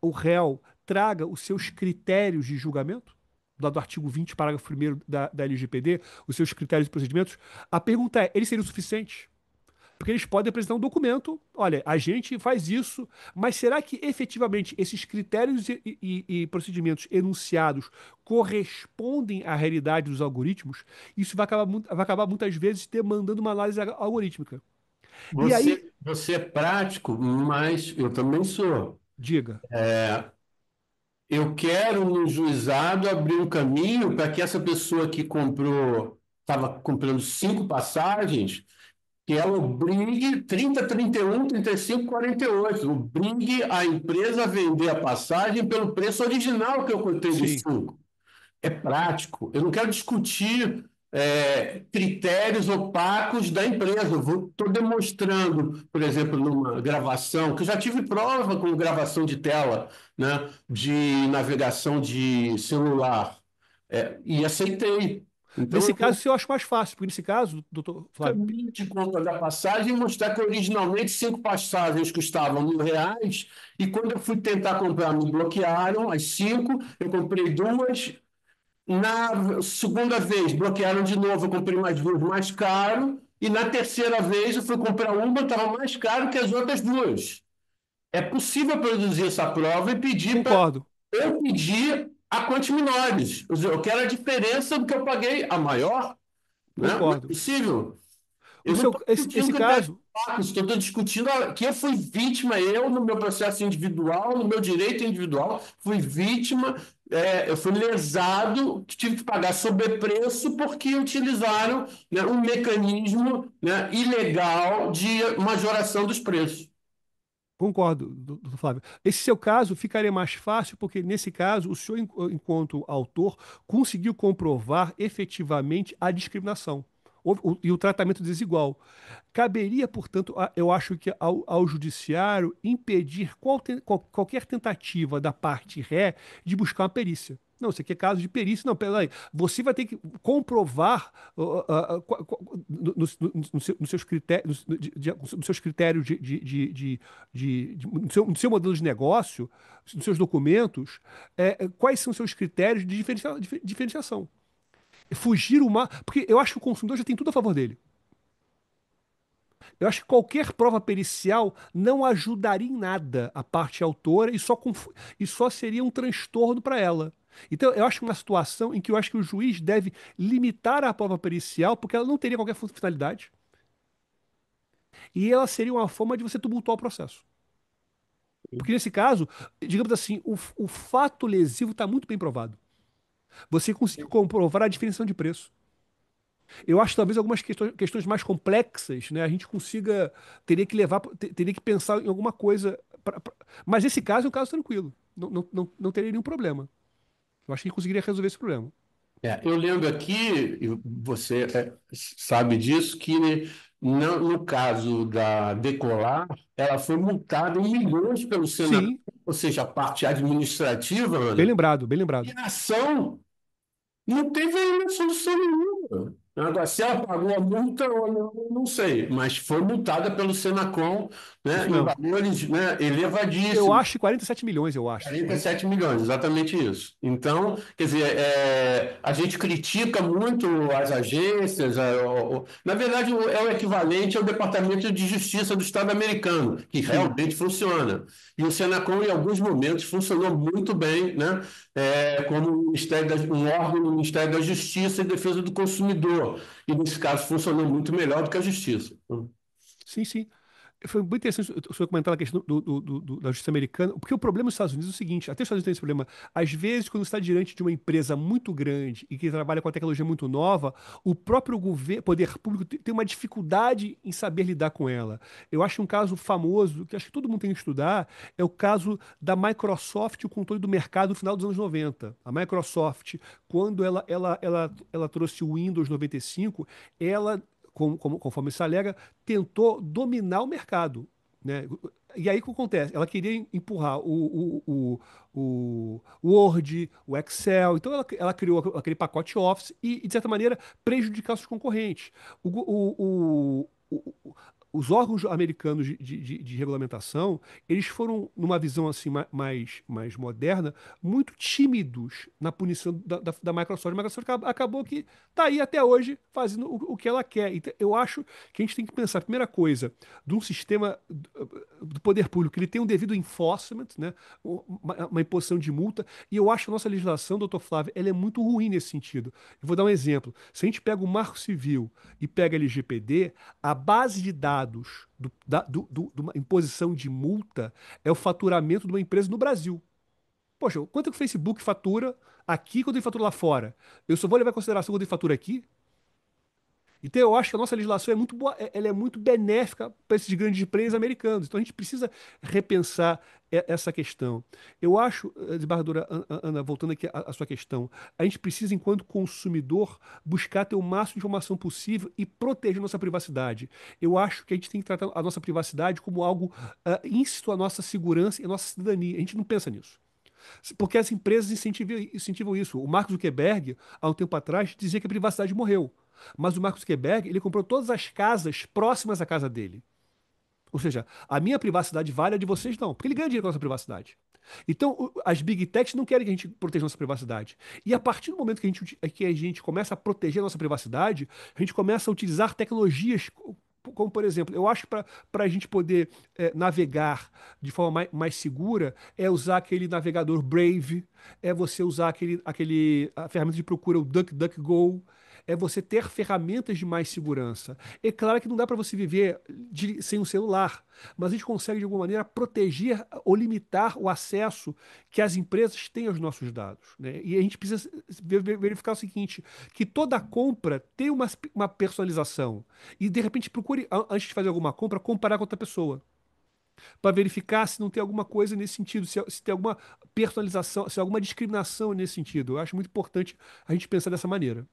o réu traga os seus critérios de julgamento? Lá do artigo 20, parágrafo 1º da LGPD, os seus critérios de procedimentos. A pergunta é, eles seriam suficientes? Porque eles podem apresentar um documento, olha, a gente faz isso, mas será que efetivamente esses critérios e procedimentos enunciados correspondem à realidade dos algoritmos? Isso vai acabar muitas vezes demandando uma análise algorítmica. E aí, Você é prático, mas eu também sou. diga, Eu quero no juizado abrir um caminho para que essa pessoa que estava comprando 5 passagens, que ela obrigue 30, 31, 35, 48, obrigue a empresa a vender a passagem pelo preço original que eu contei dos sim. 5. É prático. Eu não quero discutir critérios opacos da empresa. Eu estou demonstrando, por exemplo, numa gravação, que eu já tive prova com gravação de tela, né, de navegação de celular, e aceitei. Então, Nesse eu caso, eu acho mais fácil, porque nesse caso, doutor Flávio, caminho de compra da passagem e mostrar que originalmente 5 passagens custavam R$ 1.000 e quando eu fui tentar comprar me bloquearam as 5, eu comprei duas, na segunda vez bloquearam de novo, eu comprei mais duas mais caro e na terceira vez eu fui comprar uma, estava mais caro que as outras duas. É possível produzir essa prova e pedir para concordo, eu pedir a quantos menores. Eu quero a diferença do que eu paguei a maior, né? Não é concordo. possível. O Eu não seu, estou esse discutindo critério caso, fácil, estou discutindo que eu fui vítima, eu, no meu processo individual, no meu direito individual, fui vítima, eu fui lesado, tive que pagar sobrepreço porque utilizaram, né, um mecanismo, né, ilegal de majoração dos preços. concordo, doutor Flávio. Esse seu caso ficaria mais fácil, porque nesse caso, o senhor, enquanto autor, conseguiu comprovar efetivamente a discriminação e o tratamento desigual. Caberia, portanto, eu acho que ao judiciário impedir qualquer tentativa da parte ré de buscar uma perícia. Não, isso aqui é caso de perícia. Não, peraí. Você vai ter que comprovar nos seus critérios, nos seus critérios no seu modelo de negócio, nos seus documentos, quais são os seus critérios de diferenciação. Fugir uma. Porque eu acho que o consumidor já tem tudo a favor dele. Eu acho que qualquer prova pericial não ajudaria em nada a parte autora e só seria um transtorno para ela. Então, eu acho uma situação em que eu acho que o juiz deve limitar a prova pericial, porque ela não teria qualquer finalidade, e ela seria uma forma de você tumultuar o processo. Porque nesse caso, digamos assim, o fato lesivo está muito bem provado. Você conseguiu comprovar a diferenciação de preço. Eu acho que talvez algumas questões mais complexas, né, a gente consiga, teria que pensar em alguma coisa. Mas esse caso é um caso tranquilo. Não teria nenhum problema. Eu acho que a gente conseguiria resolver esse problema. Eu lembro aqui, e você sabe disso, que no caso da Decolar, ela foi multada em milhões pelo Senado, Sim, ou seja, a parte administrativa, bem Ana, lembrado, bem e lembrado. a ação não teve ainda solução nenhuma. Agora, se ela pagou a multa ou não, eu não sei, mas foi multada pelo Senacom, né, Isso em mesmo. valores, né, Eu elevadíssimos. acho que 47 milhões, eu acho. 47 milhões, exatamente isso. Então, quer dizer, a gente critica muito as agências, na verdade, é o equivalente ao Departamento de Justiça do Estado americano, que Sim, realmente funciona. E o Senacom, em alguns momentos, funcionou muito bem, né? Como um órgão do Ministério da Justiça e Defesa do Consumidor. E, nesse caso, funcionou muito melhor do que a Justiça. sim, sim. Foi muito interessante o senhor comentar a questão da justiça americana, porque o problema dos Estados Unidos é o seguinte, até os Estados Unidos têm esse problema, às vezes, quando está diante de uma empresa muito grande e que trabalha com a tecnologia muito nova, o próprio governo, poder público tem uma dificuldade em saber lidar com ela. Eu acho um caso famoso, que acho que todo mundo tem que estudar, é o caso da Microsoft e o controle do mercado no final dos anos 90. A Microsoft, quando ela trouxe o Windows 95, ela conforme se alega, tentou dominar o mercado, né? E aí o que acontece? Ela queria empurrar o Word, o Excel, então ela criou aquele pacote Office e, de certa maneira, prejudicar seus concorrentes. O, o, o, o, os órgãos americanos de regulamentação, eles foram, numa visão assim mais moderna, muito tímidos na punição da Microsoft. A Microsoft acabou que está aí até hoje fazendo o que ela quer. Então, eu acho que a gente tem que pensar, primeira coisa, de um sistema do poder público, ele tem um devido enforcement, né, uma imposição de multa, e eu acho que a nossa legislação, doutor Flávio, ela é muito ruim nesse sentido. Eu vou dar um exemplo. Se a gente pega o Marco Civil e pega a LGPD, a base de dados de uma imposição de multa é o faturamento de uma empresa no Brasil. Poxa, quanto que o Facebook fatura aqui quando ele fatura lá fora? Eu só vou levar em consideração quando ele fatura aqui? Então eu acho que a nossa legislação é muito boa, ela é muito benéfica para esses grandes players americanos. Então a gente precisa repensar essa questão. Eu acho, desembargadora Ana, voltando aqui à sua questão, a gente precisa, enquanto consumidor, buscar ter o máximo de informação possível e proteger nossa privacidade. Eu acho que a gente tem que tratar a nossa privacidade como algo íncito à nossa segurança e à nossa cidadania. A gente não pensa nisso. Porque as empresas incentivam isso. O Mark Zuckerberg, há um tempo atrás, dizia que a privacidade morreu. Mas o Mark Zuckerberg, ele comprou todas as casas próximas à casa dele. Ou seja, a minha privacidade vale a de vocês não, porque ele ganha dinheiro com a nossa privacidade. Então, as Big Techs não querem que a gente proteja a nossa privacidade. E a partir do momento que a gente começa a proteger a nossa privacidade, a gente começa a utilizar tecnologias como, por exemplo, eu acho que para a gente poder navegar de forma mais segura, é usar aquele navegador Brave, é você usar a ferramenta de procura, o DuckDuckGo, é você ter ferramentas de mais segurança. É claro que não dá para você viver sem um celular, mas a gente consegue, de alguma maneira, proteger ou limitar o acesso que as empresas têm aos nossos dados, né? E a gente precisa verificar o seguinte, que toda compra tem uma personalização. E, de repente, procure, antes de fazer alguma compra, comparar com outra pessoa. Para verificar se não tem alguma coisa nesse sentido, se tem alguma personalização, se tem alguma discriminação nesse sentido. Eu acho muito importante a gente pensar dessa maneira.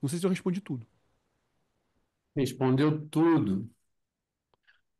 Não sei se eu respondi tudo. Respondeu tudo.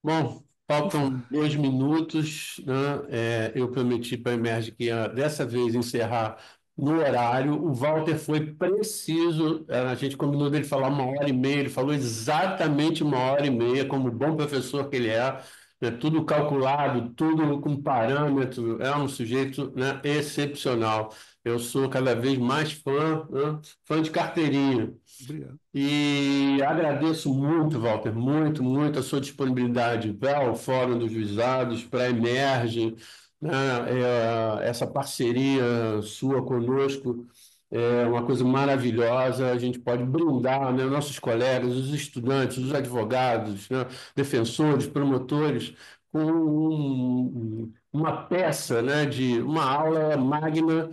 Bom, Ufa, faltam 2 minutos, né? Eu prometi para a Emerge que ia dessa vez encerrar no horário. O Walter foi preciso, a gente combinou dele falar 1 hora e meia, ele falou exatamente 1 hora e meia, como bom professor que ele é, né? Tudo calculado, tudo com parâmetro, é um sujeito, né, excepcional. Eu sou cada vez mais fã, né? Fã de carteirinha. obrigado. E agradeço muito, Walter, muito, muito a sua disponibilidade para o Fórum dos Juizados, para a Emerge, né? Essa parceria sua conosco é uma coisa maravilhosa. A gente pode brindar, né, nossos colegas, os estudantes, os advogados, né, defensores, promotores, com uma peça, né, de uma aula magna.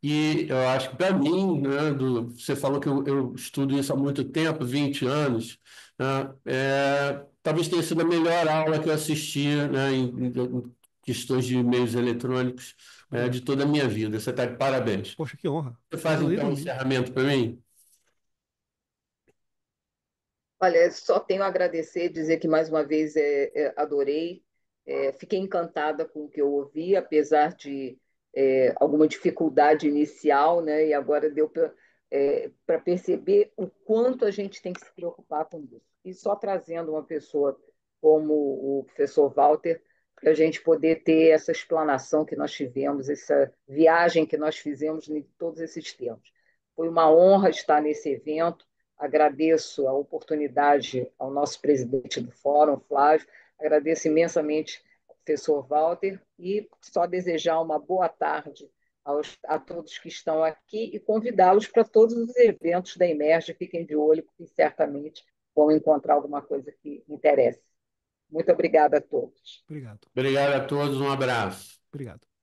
E eu acho que, para mim, né, você falou que eu estudo isso há muito tempo, 20 anos, né, talvez tenha sido a melhor aula que eu assisti, né, em questões de meios eletrônicos, de Obrigado. toda a minha vida. Você está de parabéns. Poxa, que honra. Você faz, Prazer então, um é meu. encerramento para mim? Olha, só tenho a agradecer, dizer que mais uma vez adorei, fiquei encantada com o que eu ouvi, apesar de alguma dificuldade inicial, né? E agora deu para perceber o quanto a gente tem que se preocupar com isso. E só trazendo uma pessoa como o professor Walter, para a gente poder ter essa explanação que nós tivemos, essa viagem que nós fizemos em todos esses tempos. Foi uma honra estar nesse evento. Agradeço a oportunidade ao nosso presidente do Fórum, Flávio, agradeço imensamente ao professor Walter e só desejar uma boa tarde a todos que estão aqui e convidá-los para todos os eventos da Emerge. Fiquem de olho, porque certamente vão encontrar alguma coisa que interesse. Muito obrigada a todos. Obrigado. Obrigado a todos, um abraço. Obrigado.